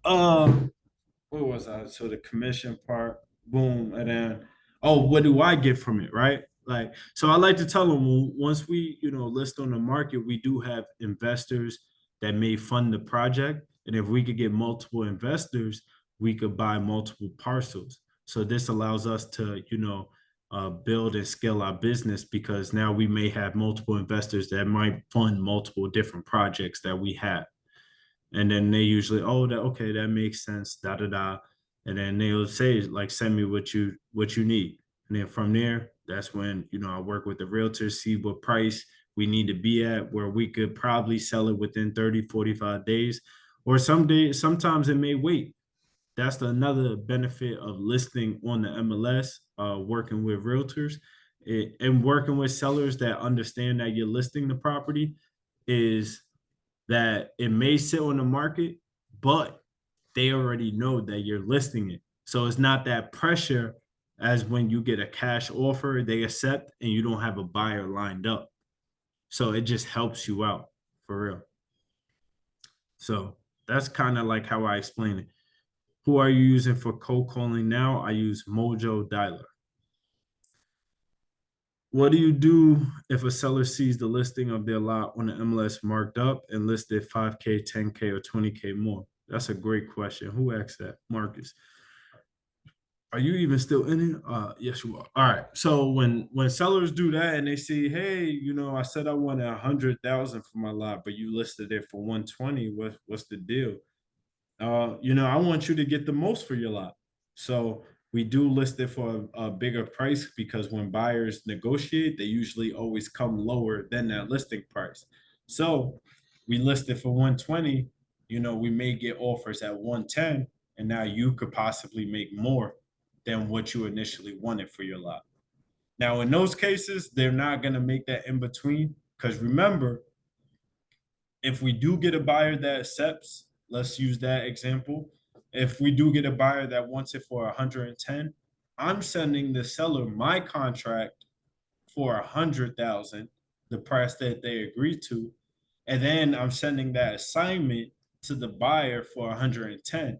Where was I? So the commission part, boom, and then what do I get from it, right? Like, so I like to tell them once we, list on the market, we do have investors that may fund the project, and if we could get multiple investors, we could buy multiple parcels. So this allows us to, build and scale our business because now we may have multiple investors that might fund multiple different projects that we have. And then they usually, oh, that okay, that makes sense, da da da. And then they'll say, like, send me what you need. And then from there, that's when, I work with the realtors, see what price we need to be at, where we could probably sell it within 30, 45 days. Or sometimes it may wait. That's another benefit of listing on the MLS, working with realtors, and working with sellers that understand that you're listing the property is that it may sit on the market, but they already know that you're listing it. So it's not that pressure as when you get a cash offer, they accept and you don't have a buyer lined up. So it just helps you out for real. So that's kind of like how I explain it. Who are you using for cold calling now? I use Mojo Dialer. What do you do if a seller sees the listing of their lot on the MLS marked up and listed 5K, 10K, or 20K more? That's a great question. Who asked that? Marcus. Are you even still in it? Yes, you are. All right. So when sellers do that and they see, hey, I said I wanted 100,000 for my lot, but you listed it for 120. What's the deal? I want you to get the most for your lot. So we do list it for a bigger price because when buyers negotiate, they usually always come lower than that listing price. So we list it for 120, we may get offers at 110, and now you could possibly make more than what you initially wanted for your lot. Now, in those cases, they're not going to make that in between because remember, if we do get a buyer that accepts, let's use that example. If we do get a buyer that wants it for 110, I'm sending the seller my contract for 100,000, the price that they agreed to, and then I'm sending that assignment to the buyer for 110,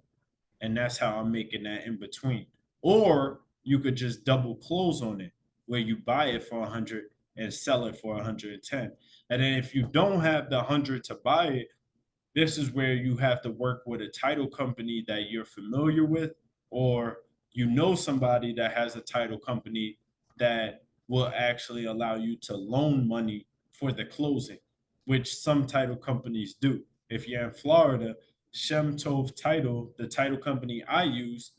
and that's how I'm making that in between. Or you could just double close on it, where you buy it for 100 and sell it for 110. And then if you don't have the 100 to buy it, this is where you have to work with a title company that you're familiar with, or somebody that has a title company that will actually allow you to loan money for the closing, which some title companies do. If you're in Florida, Shem Tov Title, the title company I use,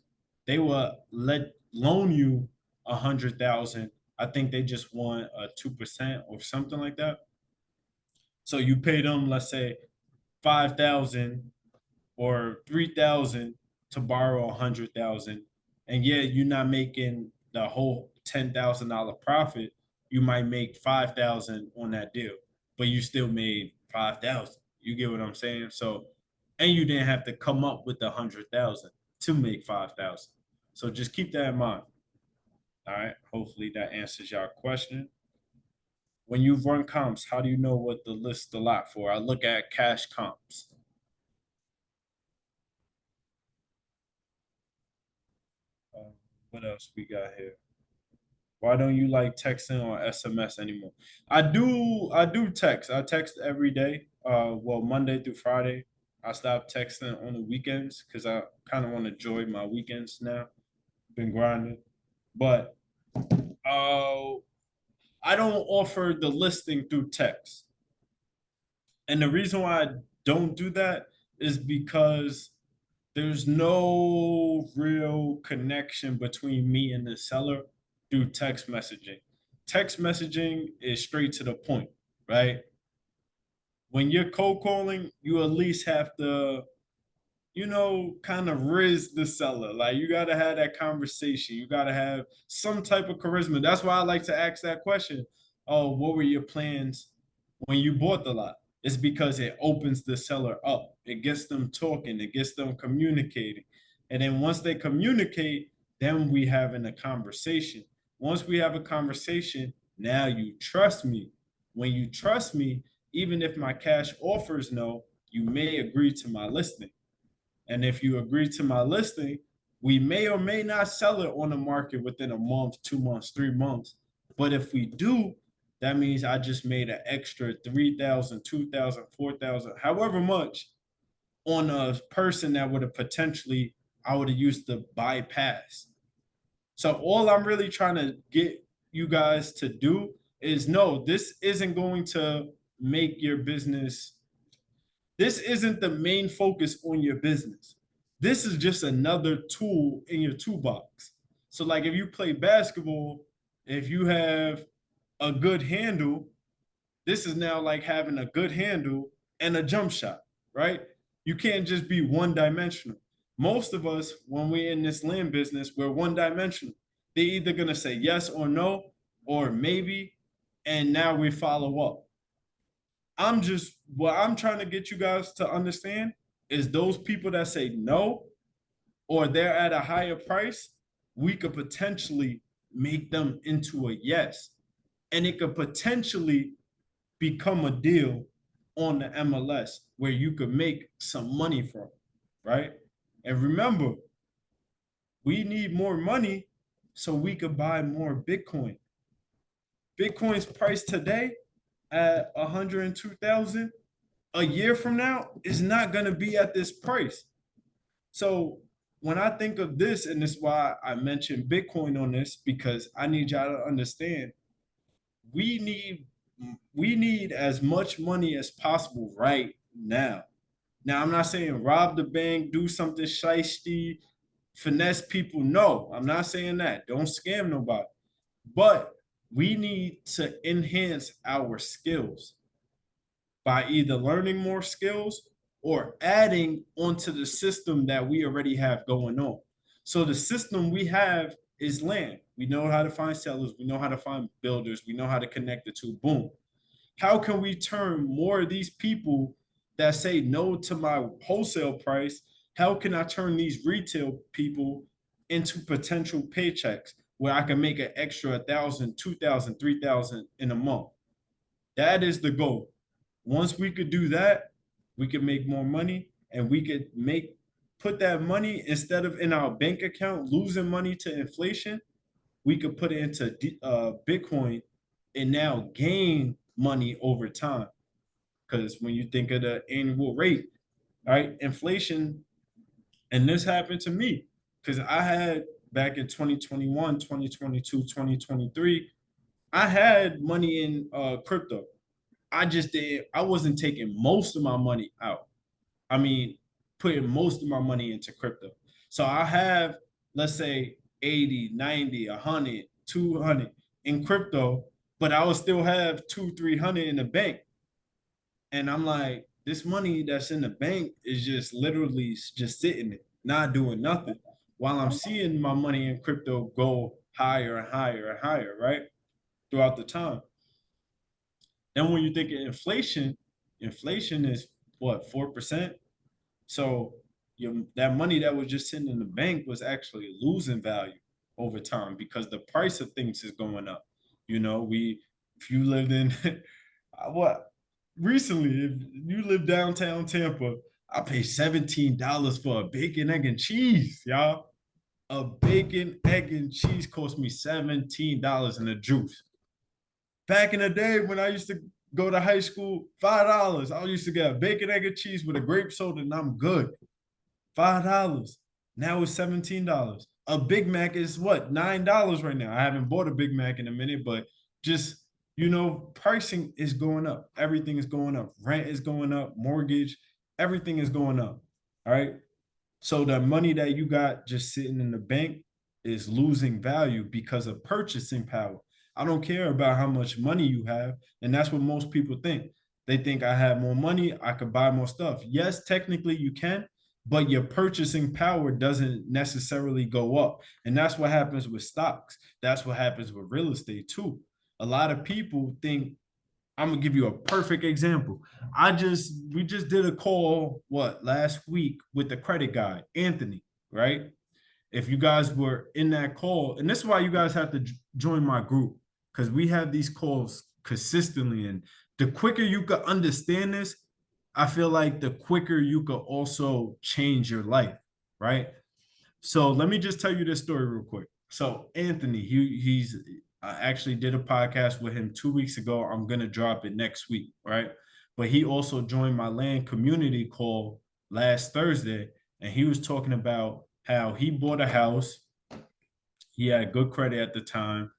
they will loan you 100,000. I think they just want a 2% or something like that. So you pay them, let's say, 5,000 or 3,000 to borrow 100,000, and yeah, you're not making the whole $10,000 profit. You might make 5,000 on that deal, but you still made 5,000. You get what I'm saying? So, and you didn't have to come up with 100,000 to make 5,000. So just keep that in mind. All right. Hopefully that answers your question. When you run comps, how do you know what to list a lot for? I look at cash comps. What else we got here? Why don't you like texting or SMS anymore? I do text. I text every day. Well, Monday through Friday. I stopped texting on the weekends because I kind of want to enjoy my weekends now. Been grinding. But uh I don't offer the listing through text. And the reason why I don't do that is because there's no real connection between me and the seller through text messaging. Text messaging is straight to the point, right? When you're cold calling, you at least have to, kind of riz the seller. Like you gotta have that conversation. You gotta have some type of charisma. That's why I like to ask that question. Oh, what were your plans when you bought the lot? It's because it opens the seller up. It gets them talking, it gets them communicating. And then once they communicate, then we having a conversation. Once we have a conversation, now you trust me. When you trust me, even if my cash offers no, you may agree to my listing. And if you agree to my listing, we may or may not sell it on the market within a month, 2 months, 3 months. But if we do, that means I just made an extra 3,000, 2,000, 4,000, however much on a person that would have potentially I would have used to bypass. So all I'm really trying to get you guys to do is no, this isn't going to make your business, this isn't the main focus on your business. This is just another tool in your toolbox. So, like if you play basketball, if you have a good handle, this is now like having a good handle and a jump shot, right? You can't just be one dimensional. Most of us, when we're in this land business, we're one dimensional. They're either going to say yes or no, or maybe, and now we follow up. What I'm trying to get you guys to understand is those people that say no or they're at a higher price, we could potentially make them into a yes. And it could potentially become a deal on the MLS where you could make some money from, right? And remember, we need more money so we could buy more Bitcoin. Bitcoin's price today at 102,000 a year from now is not going to be at this price. So when I think of this, and this is why I mentioned Bitcoin on this, because I need y'all to understand we need we need as much money as possible right now. Now I'm not saying rob the bank, do something shisty, finesse people. No, I'm not saying that. Don't scam nobody. But we need to enhance our skills by either learning more skills or adding onto the system that we already have going on. So the system we have is land. We know how to find sellers, we know how to find builders, we know how to connect the two. Boom. How can we turn more of these people that say no to my wholesale price? How can I turn these retail people into potential paychecks where I can make an extra 1,000, 2,000, 3,000 in a month? That is the goal. Once we could do that, we could make more money and we could put that money instead of in our bank account losing money to inflation, we could put it into Bitcoin and now gain money over time. Because when you think of the annual rate, right, inflation, and this happened to me because I had back in 2021, 2022, 2023, I had money in crypto. I wasn't taking most of my money out. I mean, putting most of my money into crypto. So I have, let's say 80, 90, 100, 200 in crypto, but I will still have 200, 300 in the bank. And I'm like, this money that's in the bank is just literally just sitting there, not doing nothing. While I'm seeing my money in crypto go higher and higher and higher, right? Throughout the time. Then when you think of inflation, inflation is what, 4%? So that money that was just sitting in the bank was actually losing value over time because the price of things is going up. You know, if you lived in what recently, if you live downtown Tampa, I pay $17 for a bacon, egg, and cheese, y'all. A bacon, egg, and cheese cost me $17 in the juice. Back in the day when I used to go to high school, $5. I used to get a bacon, egg, and cheese with a grape soda, and I'm good. $5. Now it's $17. A Big Mac is what, $9 right now. I haven't bought a Big Mac in a minute, but just pricing is going up. Everything is going up. Rent is going up, mortgage, everything is going up. All right. So the money that you got just sitting in the bank is losing value because of purchasing power. I don't care about how much money you have. And that's what most people think. They think I have more money, I could buy more stuff. Yes, technically you can, but your purchasing power doesn't necessarily go up. And that's what happens with stocks. That's what happens with real estate too. A lot of people think, I'm gonna give you a perfect example. We just did a call last week with the credit guy, Anthony, right? If you guys were in that call, and this is why you guys have to join my group, because we have these calls consistently. And the quicker you can understand this, I feel like the quicker you could also change your life, right? So let me just tell you this story real quick. So Anthony, he's I actually did a podcast with him 2 weeks ago. I'm gonna drop it next week, right? But he also joined my land community call last Thursday, and he was talking about how he bought a house. He had good credit at the time.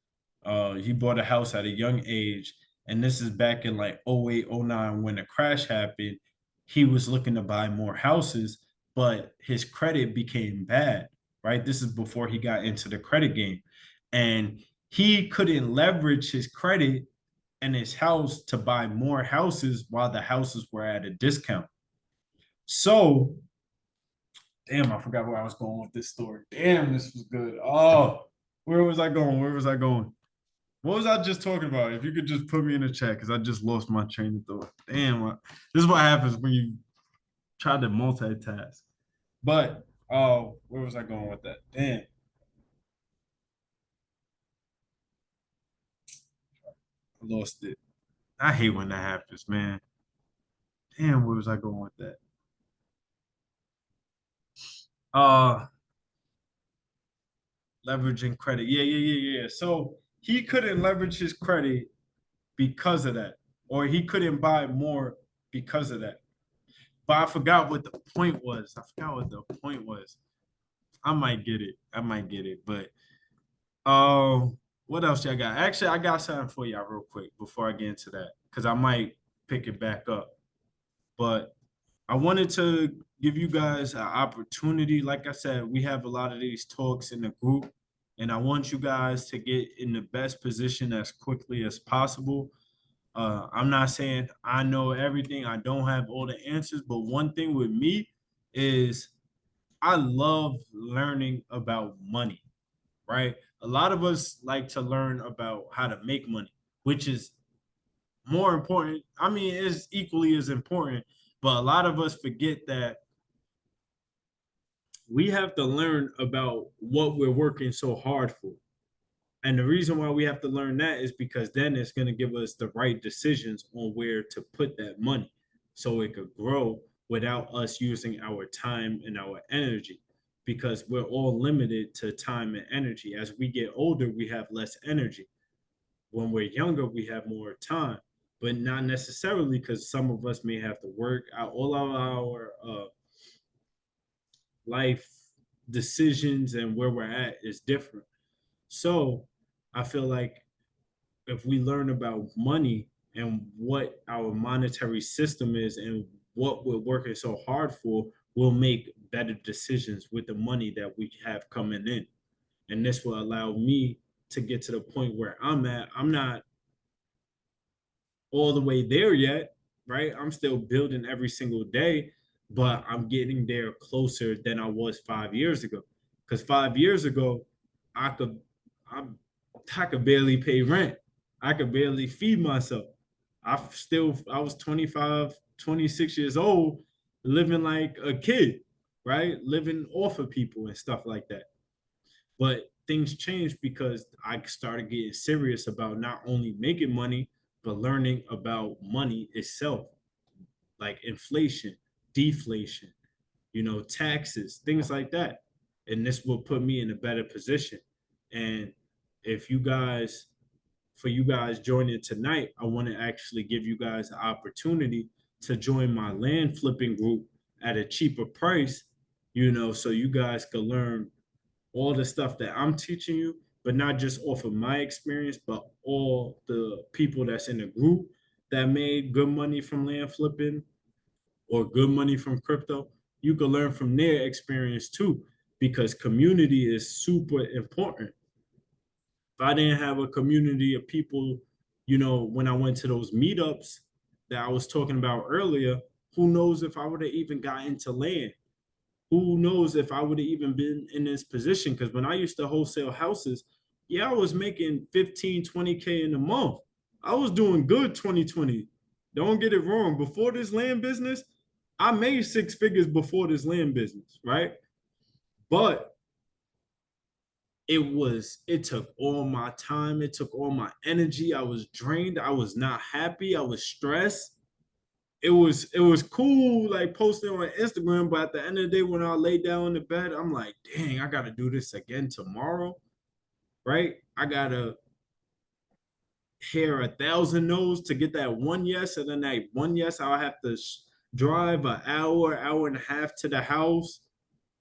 He bought a house at a young age, and this is back in like 08, 09 when the crash happened. He was looking to buy more houses, but his credit became bad, right? This is before he got into the credit game. And he couldn't leverage his credit and his house to buy more houses while the houses were at a discount. So, damn, I forgot where I was going with this story. Damn, this was good. Oh, where was I going? Where was I going? What was I just talking about? If you could just put me in the chat, because I just lost my train of thought. Damn, this is what happens when you try to multitask. But where was I going with that? Damn, I lost it. I hate when that happens, man. Damn, where was I going with that? Uh, leveraging credit. Yeah. So he couldn't leverage his credit because of that, or he couldn't buy more because of that. But I forgot what the point was. I forgot what the point was. I might get it. I might get it. But what else y'all got? Actually, I got something for y'all real quick before I get into that, because I might pick it back up. But I wanted to give you guys an opportunity. Like I said, we have a lot of these talks in the group, and I want you guys to get in the best position as quickly as possible. I'm not saying I know everything, I don't have all the answers, but one thing with me is I love learning about money, right? A lot of us like to learn about how to make money, which is more important. I mean, it's equally as important, but a lot of us forget that we have to learn about what we're working so hard for. And the reason why we have to learn that is because then it's going to give us the right decisions on where to put that money so it could grow without us using our time and our energy, because we're all limited to time and energy. As we get older, we have less energy. When we're younger, we have more time, but not necessarily, because some of us may have to work out all of our life decisions, and where we're at is different. So I feel like if we learn about money and what our monetary system is and what we're working so hard for, we'll make better decisions with the money that we have coming in. And this will allow me to get to the point where I'm at. I'm not all the way there yet, right? I'm still building every single day, but I'm getting there closer than I was 5 years ago. Because 5 years ago, I could I, I could barely pay rent. I could barely feed myself. I was 25, 26 years old, living like a kid, right? Living off of people and stuff like that. But things changed because I started getting serious about not only making money, but learning about money itself, like inflation, deflation, taxes, things like that. And this will put me in a better position. And if you guys, for you guys joining tonight, I want to actually give you guys the opportunity to join my land flipping group at a cheaper price, so you guys can learn all the stuff that I'm teaching you, but not just off of my experience, but all the people that's in the group that made good money from land flipping or good money from crypto. You can learn from their experience too, because community is super important. If I didn't have a community of people, when I went to those meetups that I was talking about earlier, who knows if I would have even got into land? Who knows if I would have even been in this position? Because when I used to wholesale houses, yeah, I was making 15, 20K in a month. I was doing good 2020. Don't get it wrong. Before this land business, I made six figures before this land business, right? But it took all my time, it took all my energy. I was drained, I was not happy, I was stressed. It was cool like posting on Instagram, but at the end of the day, when I lay down in the bed, I'm like, dang, I gotta do this again tomorrow, right? I gotta hear 1,000 no's to get that one yes, and then that one yes, I'll have to drive an hour, hour and a half to the house.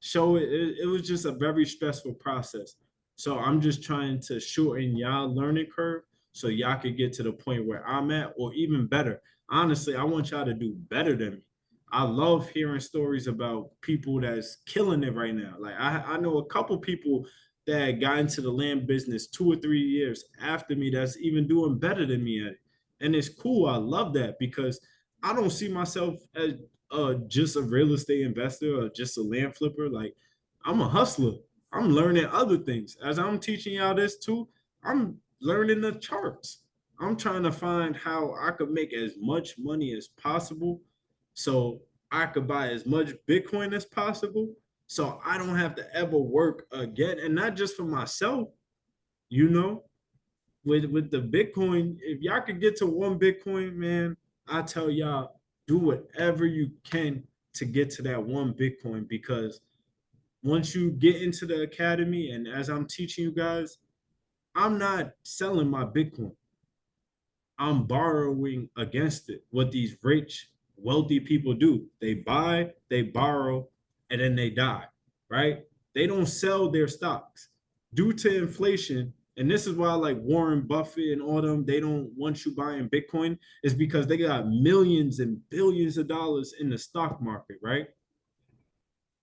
Show it was just a very stressful process. So I'm just trying to shorten y'all learning curve so y'all could get to the point where I'm at, or even better. Honestly, I want y'all to do better than me. I love hearing stories about people that's killing it right now. Like I know a couple people that got into the land business 2 or 3 years after me that's even doing better than me at it. And it's cool. I love that because I don't see myself as just a real estate investor or just a land flipper. Like I'm a hustler. I'm learning other things. As I'm teaching y'all this too, I'm learning the charts. I'm trying to find how I could make as much money as possible so I could buy as much Bitcoin as possible so I don't have to ever work again. And not just for myself, you know, with the Bitcoin, if y'all could get to one Bitcoin, man, I tell y'all, do whatever you can to get to that one Bitcoin because once you get into the academy and as I'm teaching you guys, I'm not selling my Bitcoin. I'm borrowing against it. What these rich, wealthy people do, they buy, they borrow, and then they die, right? They don't sell their stocks due to inflation. And this is why, like Warren Buffett and all them, they don't want you buying Bitcoin, is because they got millions and billions of dollars in the stock market, right?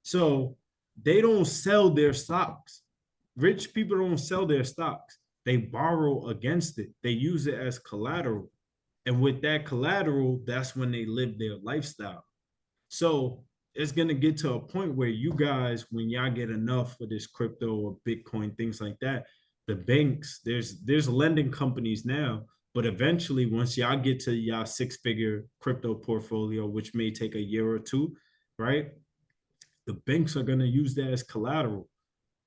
So they don't sell their stocks. Rich people don't sell their stocks. They borrow against it. They use it as collateral. And with that collateral, that's when they live their lifestyle. So it's gonna get to a point where you guys, when y'all get enough for this crypto or Bitcoin, things like that, the banks, there's lending companies now, but eventually once y'all get to y'all six-figure crypto portfolio, which may take a year or two, right? The banks are gonna use that as collateral.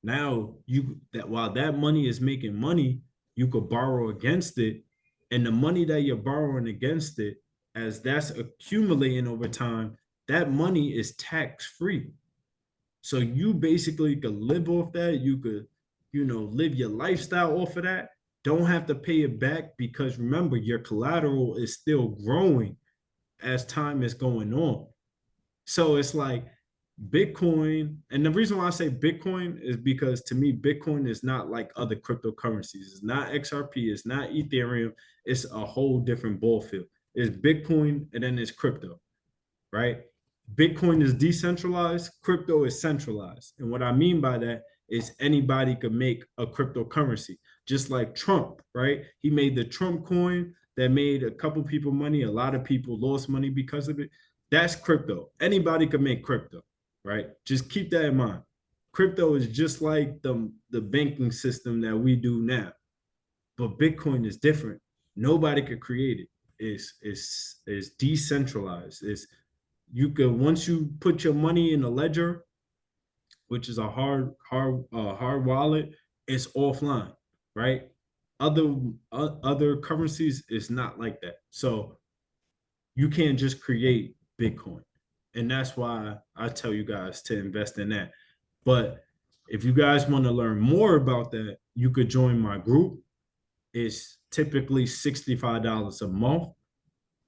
Now you that while that money is making money, you could borrow against it, and the money that you're borrowing against it, as that's accumulating over time, that money is tax free. So you basically could live off that. You could, live your lifestyle off of that. Don't have to pay it back because remember, your collateral is still growing as time is going on. So it's like Bitcoin, and the reason why I say Bitcoin is because to me, Bitcoin is not like other cryptocurrencies. It's not XRP, it's not Ethereum, it's a whole different ball field. It's Bitcoin and then it's crypto, right? Bitcoin is decentralized, crypto is centralized. And what I mean by that is anybody could make a cryptocurrency, just like Trump, right? He made the Trump coin. that made a couple people money. A lot of people lost money because of it. That's crypto. Anybody could make crypto, right? Just keep that in mind. Crypto is just like the banking system that we do now, but Bitcoin is different. Nobody could create it. It's decentralized. It's you could once you put your money in a ledger, which is a hard wallet, it's offline, right? Other currencies is not like that. So you can't just create Bitcoin. And that's why I tell you guys to invest in that. But if you guys want to learn more about that, you could join my group. It's typically $65 a month.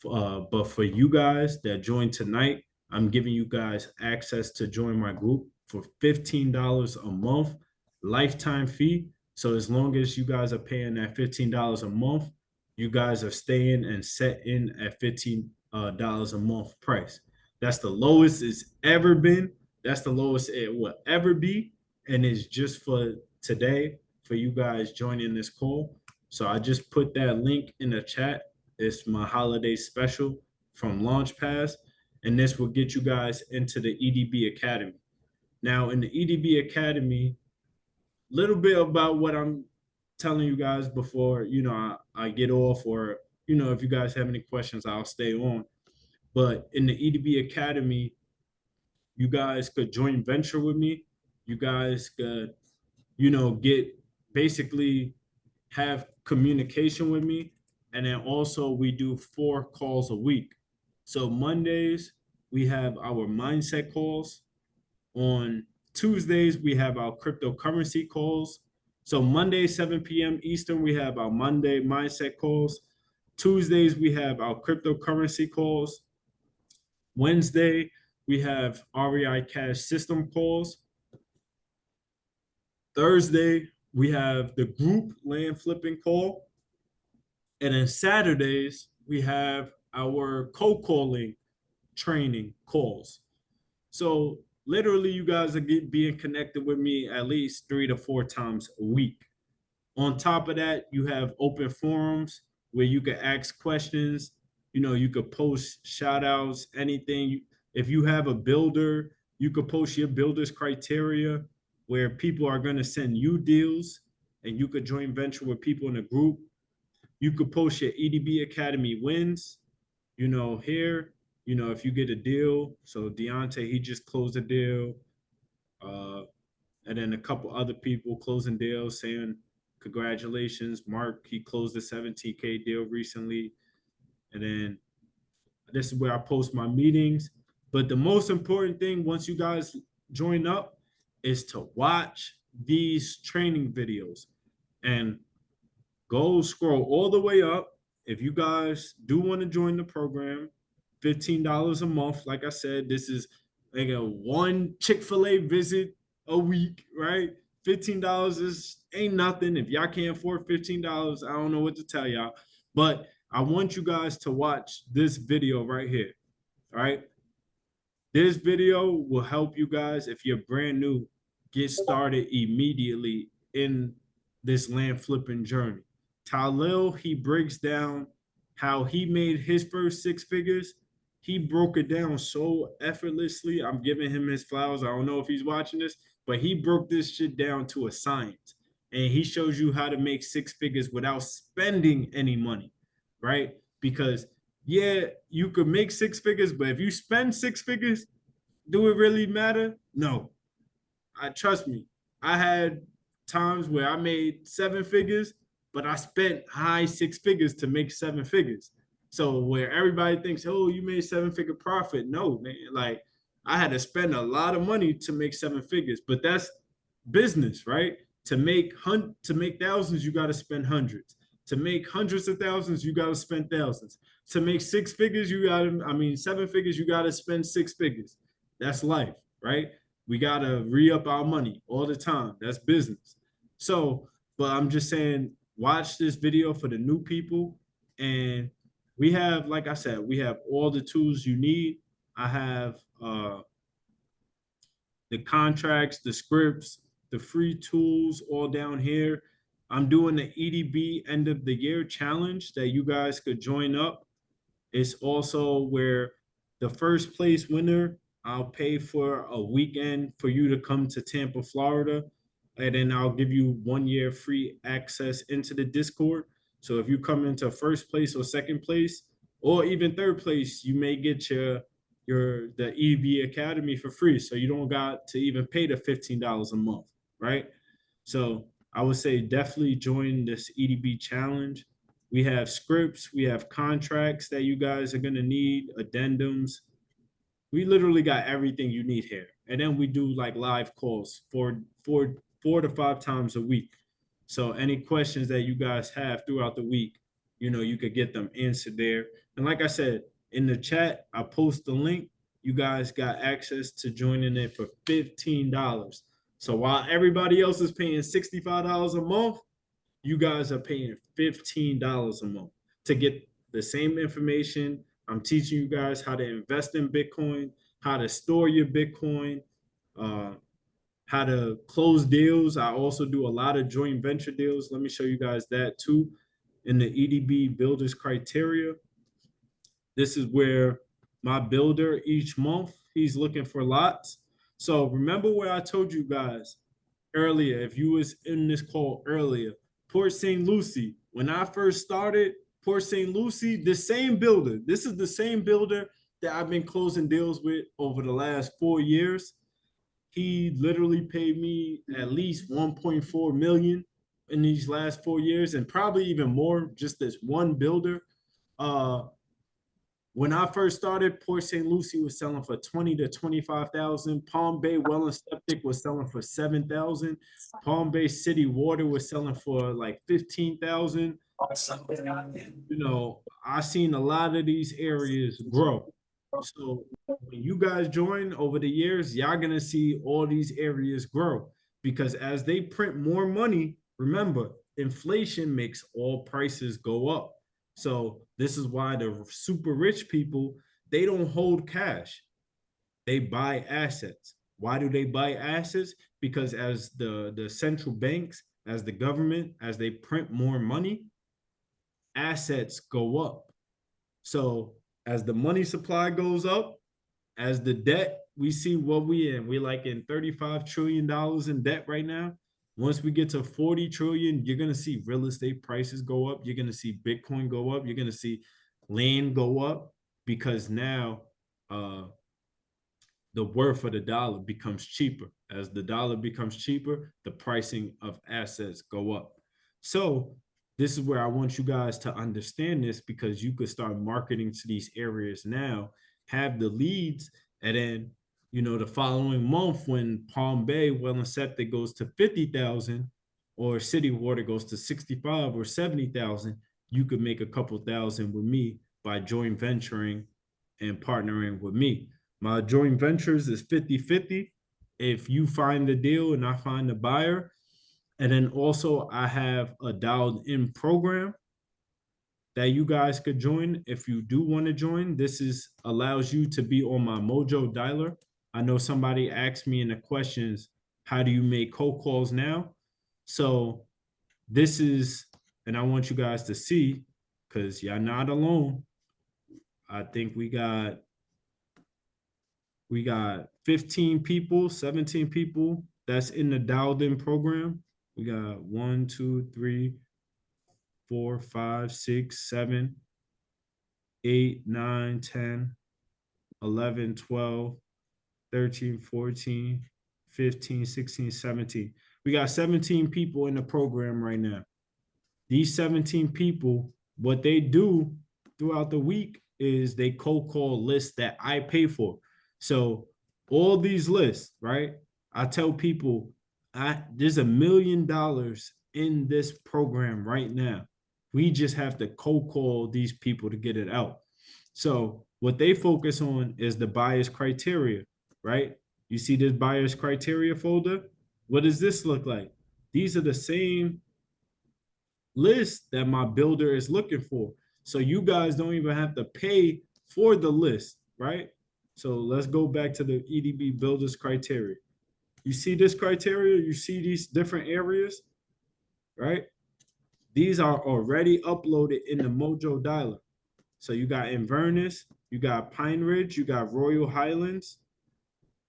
But for you guys that joined tonight, I'm giving you guys access to join my group for $15 a month, lifetime fee. So as long as you guys are paying that $15 a month, you guys are staying and set in at $15 a month price. That's the lowest it's ever been. That's the lowest it will ever be. And it's just for today for you guys joining this call. So I just put that link in the chat. It's my holiday special from Launchpass, and this will get you guys into the EDB Academy. Now, in the EDB Academy, little bit about what I'm telling you guys before I get off, or if you guys have any questions, I'll stay on. But in the EDB Academy, you guys could joint venture with me. You guys could, get basically have communication with me. And then also we do 4 calls a week. So Mondays, we have our mindset calls. On Tuesdays, we have our cryptocurrency calls. So Monday, 7 p.m. Eastern, we have our Monday mindset calls. Tuesdays, we have our cryptocurrency calls. Wednesday, we have REI cash system calls. Thursday, we have the group land flipping call. And then Saturdays, we have our cold calling training calls. So literally, you guys are being connected with me at least 3 to 4 times a week. On top of that, you have open forums where you can ask questions. You could post shout outs, anything. If you have a builder, you could post your builder's criteria where people are going to send you deals, and you could joint venture with people in a group. You could post your EDB Academy wins, here, if you get a deal. So Deontay, he just closed a deal. And then a couple other people closing deals saying, congratulations. Mark, he closed a 17K deal recently. And then this is where I post my meetings. But the most important thing, once you guys join up, is to watch these training videos and go scroll all the way up. If you guys do want to join the program, $15 a month. Like I said, this is like a one Chick-fil-A visit a week, right? $15 is ain't nothing. If y'all can't afford $15, I don't know what to tell y'all. But I want you guys to watch this video right here. All right. This video will help you guys, if you're brand new, get started immediately in this land flipping journey. Talil, he breaks down how he made his first 6 figures. He broke it down so effortlessly. I'm giving him his flowers. I don't know if he's watching this, but he broke this shit down to a science. And he shows you how to make 6 figures without spending any money, right? Because yeah, you could make 6 figures, but if you spend 6 figures, do it really matter? No. I trust me. I had times where I made 7 figures, but I spent high 6 figures to make 7 figures. So where everybody thinks, oh, you made 7-figure profit. No, man. Like I had to spend a lot of money to make 7 figures, but that's business, right? To make thousands, you got to spend hundreds. To make hundreds of thousands, you got to spend thousands. To make 6 figures, 7 figures, you got to spend 6 figures. That's life, right? We got to re-up our money all the time. That's business. So, but I'm just saying, watch this video for the new people. And we have, like I said, we have all the tools you need. I have the contracts, the scripts, the free tools all down here. I'm doing the EDB end of the year challenge that you guys could join up. It's also where the first place winner, I'll pay for a weekend for you to come to Tampa, Florida. And then I'll give you 1 year free access into the Discord. So if you come into first place or second place, or even third place, you may get the EDB Academy for free. So you don't got to even pay the $15 a month, right? So I would say definitely join this EDB challenge. We have scripts, we have contracts that you guys are gonna need, addendums. We literally got everything you need here. And then we do like live calls four to five times a week. So any questions that you guys have throughout the week, you could get them answered there. And like I said, in the chat, I post the link. You guys got access to joining it for $15. So while everybody else is paying $65 a month, you guys are paying $15 a month to get the same information. I'm teaching you guys how to invest in Bitcoin, how to store your Bitcoin, uh, how to close deals. I also do a lot of joint venture deals. Let me show you guys that too. In the EDB builders criteria, this is where my builder each month, he's looking for lots. So remember where I told you guys earlier, if you was in this call earlier, Port St. Lucie, when I first started, Port St. Lucie, this is the same builder that I've been closing deals with over the last 4 years. He literally paid me at least 1.4 million in these last 4 years, and probably even more, just this one builder. Uh, when I first started, Port St. Lucie was selling for 20 to 25,000. Palm Bay Well and Septic was selling for 7,000. Palm Bay City Water was selling for like 15,000. I seen a lot of these areas grow. So when you guys join over the years, y'all gonna see all these areas grow because as they print more money, remember, inflation makes all prices go up. So this is why the super rich people, they don't hold cash. They buy assets. Why do they buy assets? Because as the central banks, as the government, as they print more money, assets go up. So as the money supply goes up, as the debt, we see what we in. We're like in $35 trillion in debt right now. Once we get to 40 trillion, you're going to see real estate prices go up. You're going to see Bitcoin go up. You're going to see land go up because now the worth of the dollar becomes cheaper. As the dollar becomes cheaper, the pricing of assets go up. So this is where I want you guys to understand this because you could start marketing to these areas now, have the leads, and then the following month when Palm Bay Well and Septic goes to 50,000 or City Water goes to 65 or 70,000, you could make a couple thousand with me by joint venturing and partnering with me. My joint ventures is 50-50. If you find the deal and I find the buyer, and then also I have a dialed in program that you guys could join if you do want to join. This allows you to be on my Mojo dialer. I know somebody asked me in the questions, how do you make cold calls now? So this is, and I want you guys to see, because you're not alone. I think we got 15 people, 17 people that's in the dialed in program. We got 1, 2, 3, 4, 5, 6, 7, 8, 9, 10, 11, 12, 13, 14, 15, 16, 17. We got 17 people in the program right now. These 17 people, what they do throughout the week is they cold call lists that I pay for. So all these lists, right? I tell people there's $1 million in this program right now. We just have to cold call these people to get it out. So what they focus on is the buyer's criteria, right? You see this buyer's criteria folder? What does this look like? These are the same list that my builder is looking for. So you guys don't even have to pay for the list, right? So let's go back to the EDB builders criteria. You see this criteria, you see these different areas, right? These are already uploaded in the Mojo Dialer. So you got Inverness, you got Pine Ridge, you got Royal Highlands.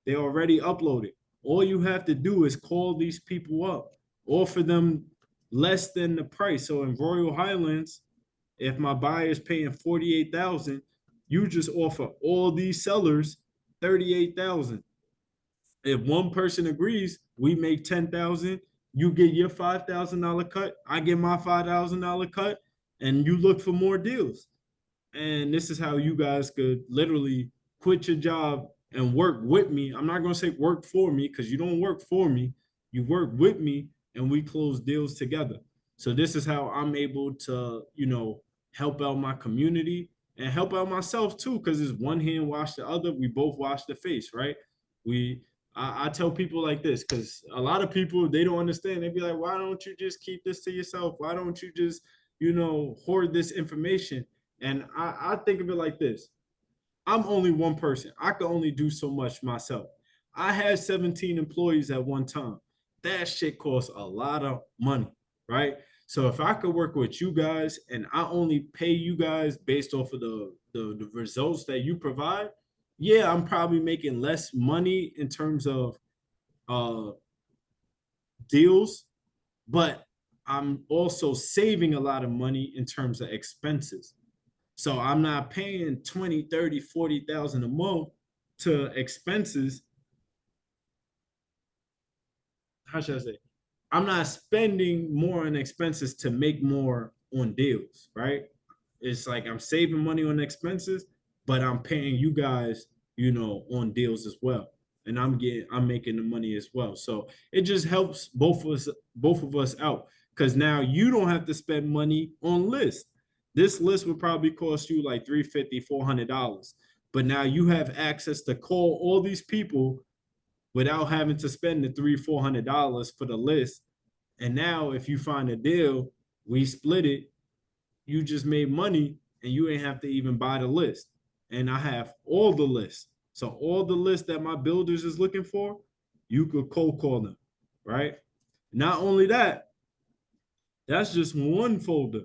They already uploaded. All you have to do is call these people up, offer them less than the price. So in Royal Highlands, if my buyer is paying 48,000, you just offer all these sellers 38,000. If one person agrees, we make 10,000. You get your $5,000 cut. I get my $5,000 cut, and you look for more deals. And this is how you guys could literally quit your job and work with me. I'm not going to say work for me because you don't work for me. You work with me and we close deals together. So this is how I'm able to, help out my community and help out myself too, because it's one hand wash the other. We both wash the face, right? We I tell people like this because a lot of people they don't understand. They be like, why don't you just keep this to yourself? Why don't you just, hoard this information? And I think of it like this. I'm only one person. I can only do so much myself. I had 17 employees at one time. That shit costs a lot of money, right? So if I could work with you guys and I only pay you guys based off of the results that you provide, yeah, I'm probably making less money in terms of uh deals, but I'm also saving a lot of money in terms of expenses. So I'm not paying 20, 30, 40,000 a month to expenses. How should I say? I'm not spending more on expenses to make more on deals, right? It's like I'm saving money on expenses, but I'm paying you guys, on deals as well. And I'm making the money as well. So it just helps both of us out. Because now you don't have to spend money on lists. This list would probably cost you like $350, $400. But now you have access to call all these people without having to spend the $300, $400 for the list. And now if you find a deal, we split it, you just made money and you ain't have to even buy the list. And I have all the lists. So all the lists that my builders is looking for, you could cold call them, right? Not only that, that's just one folder.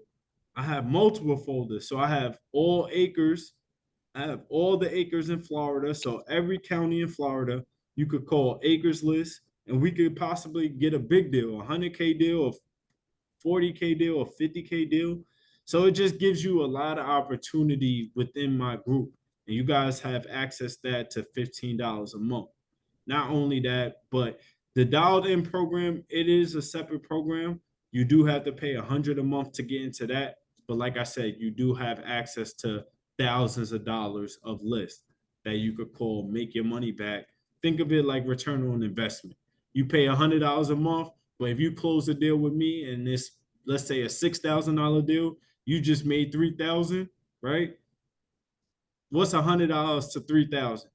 I have multiple folders. So I have all acres. I have all the acres in Florida. So every county in Florida, you could call acres list and we could possibly get a big deal, a 100K deal, a 40K deal, a 50K deal. So it just gives you a lot of opportunity within my group. And you guys have access that to $15 a month. Not only that, but the dialed in program, it is a separate program. You do have to pay 100 a month to get into that. But like I said, you do have access to thousands of dollars of lists that you could call, make your money back. Think of it like return on investment. You pay $100 a month, but if you close a deal with me and this, let's say a $6,000 deal, you just made 3,000, right? What's $100 to 3,000?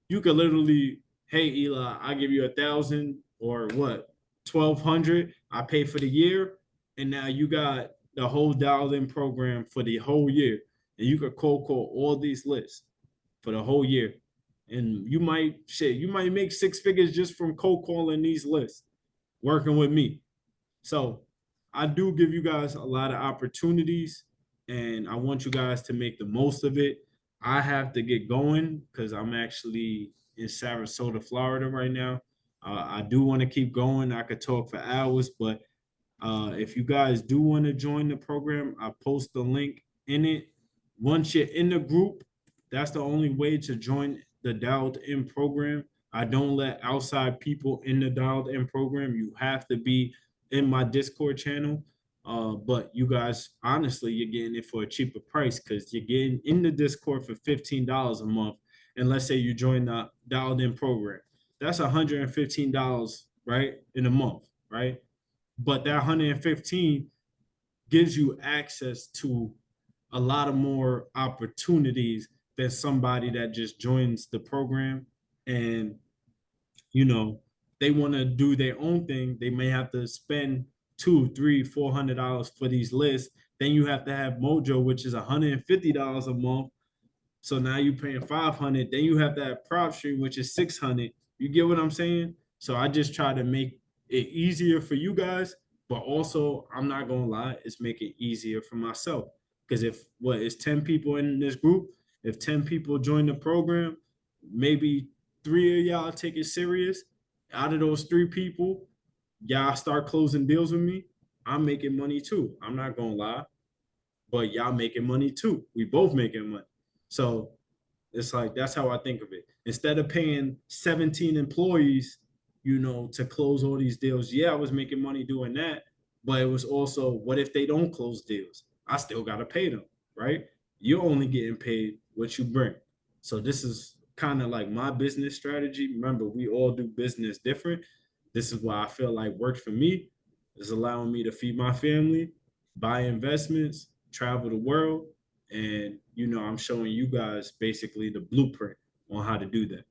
You could literally, hey Eli, I give you 1,000 or what, 1,200. I pay for the year, and now you got the whole dialed in program for the whole year, and you could cold call all these lists for the whole year, and you might make six figures just from cold calling these lists, working with me. So I do give you guys a lot of opportunities, and I want you guys to make the most of it. I have to get going because I'm actually in Sarasota, Florida right now. I do want to keep going. I could talk for hours, but if you guys do want to join the program, I post the link in it. Once you're in the group, that's the only way to join the dialed in program. I don't let outside people in the dialed in program. You have to be in my Discord channel. But you guys, honestly, you're getting it for a cheaper price because you're getting in the Discord for $15 a month. And let's say you join the dialed in program. That's $115, right? In a month, right? But that 115 gives you access to a lot of more opportunities than somebody that just joins the program and you know they want to do their own thing. They may have to spend two, three, $400 for these lists. Then you have to have Mojo, which is $150 a month. So now you're paying 500. Then you have that prop stream, which is 600. You get what I'm saying? So I just try to make it easier for you guys but also I'm not gonna lie, it's making it easier for myself. Because if what is 10 people in this group, if 10 people join the program, maybe three of y'all take it serious. Out of those three people, y'all start closing deals with me. I'm making money too. I'm not gonna lie, but y'all making money too. We both making money. So it's like that's how I think of it. Instead of paying 17 employees, to close all these deals, yeah, I was making money doing that, but it was also what if they don't close deals? I still gotta pay them, right? You're only getting paid what you bring. So this is kind of like my business strategy. Remember, we all do business different. This is why I feel like works for me. Is allowing me to feed my family, buy investments, travel the world, and I'm showing you guys basically the blueprint on how to do that.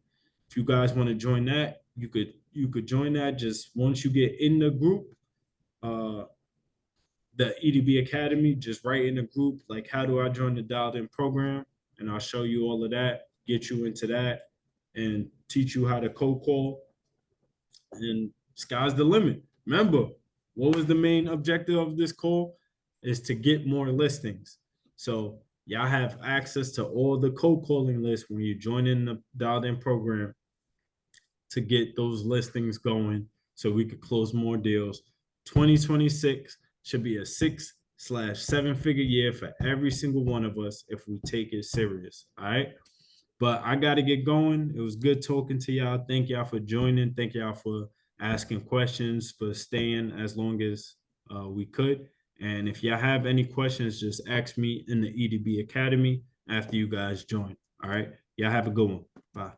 If you guys want to join that, you could join that. Just once you get in the group, uh the EDB Academy, just write in the group like, how do I join the dialed in program? And I'll show you all of that, get you into that, and teach you how to cold call. And sky's the limit. Remember, what was the main objective of this call? Is to get more listings. So y'all have access to all the cold calling lists when you join in the dialed in program to get those listings going so we could close more deals. 2026 should be a 6/7 figure year for every single one of us if we take it serious. All right. But I got to get going. It was good talking to y'all. Thank y'all for joining. Thank y'all for asking questions, for staying as long as we could. And if y'all have any questions, just ask me in the EDB Academy after you guys join. All right. Y'all have a good one. Bye.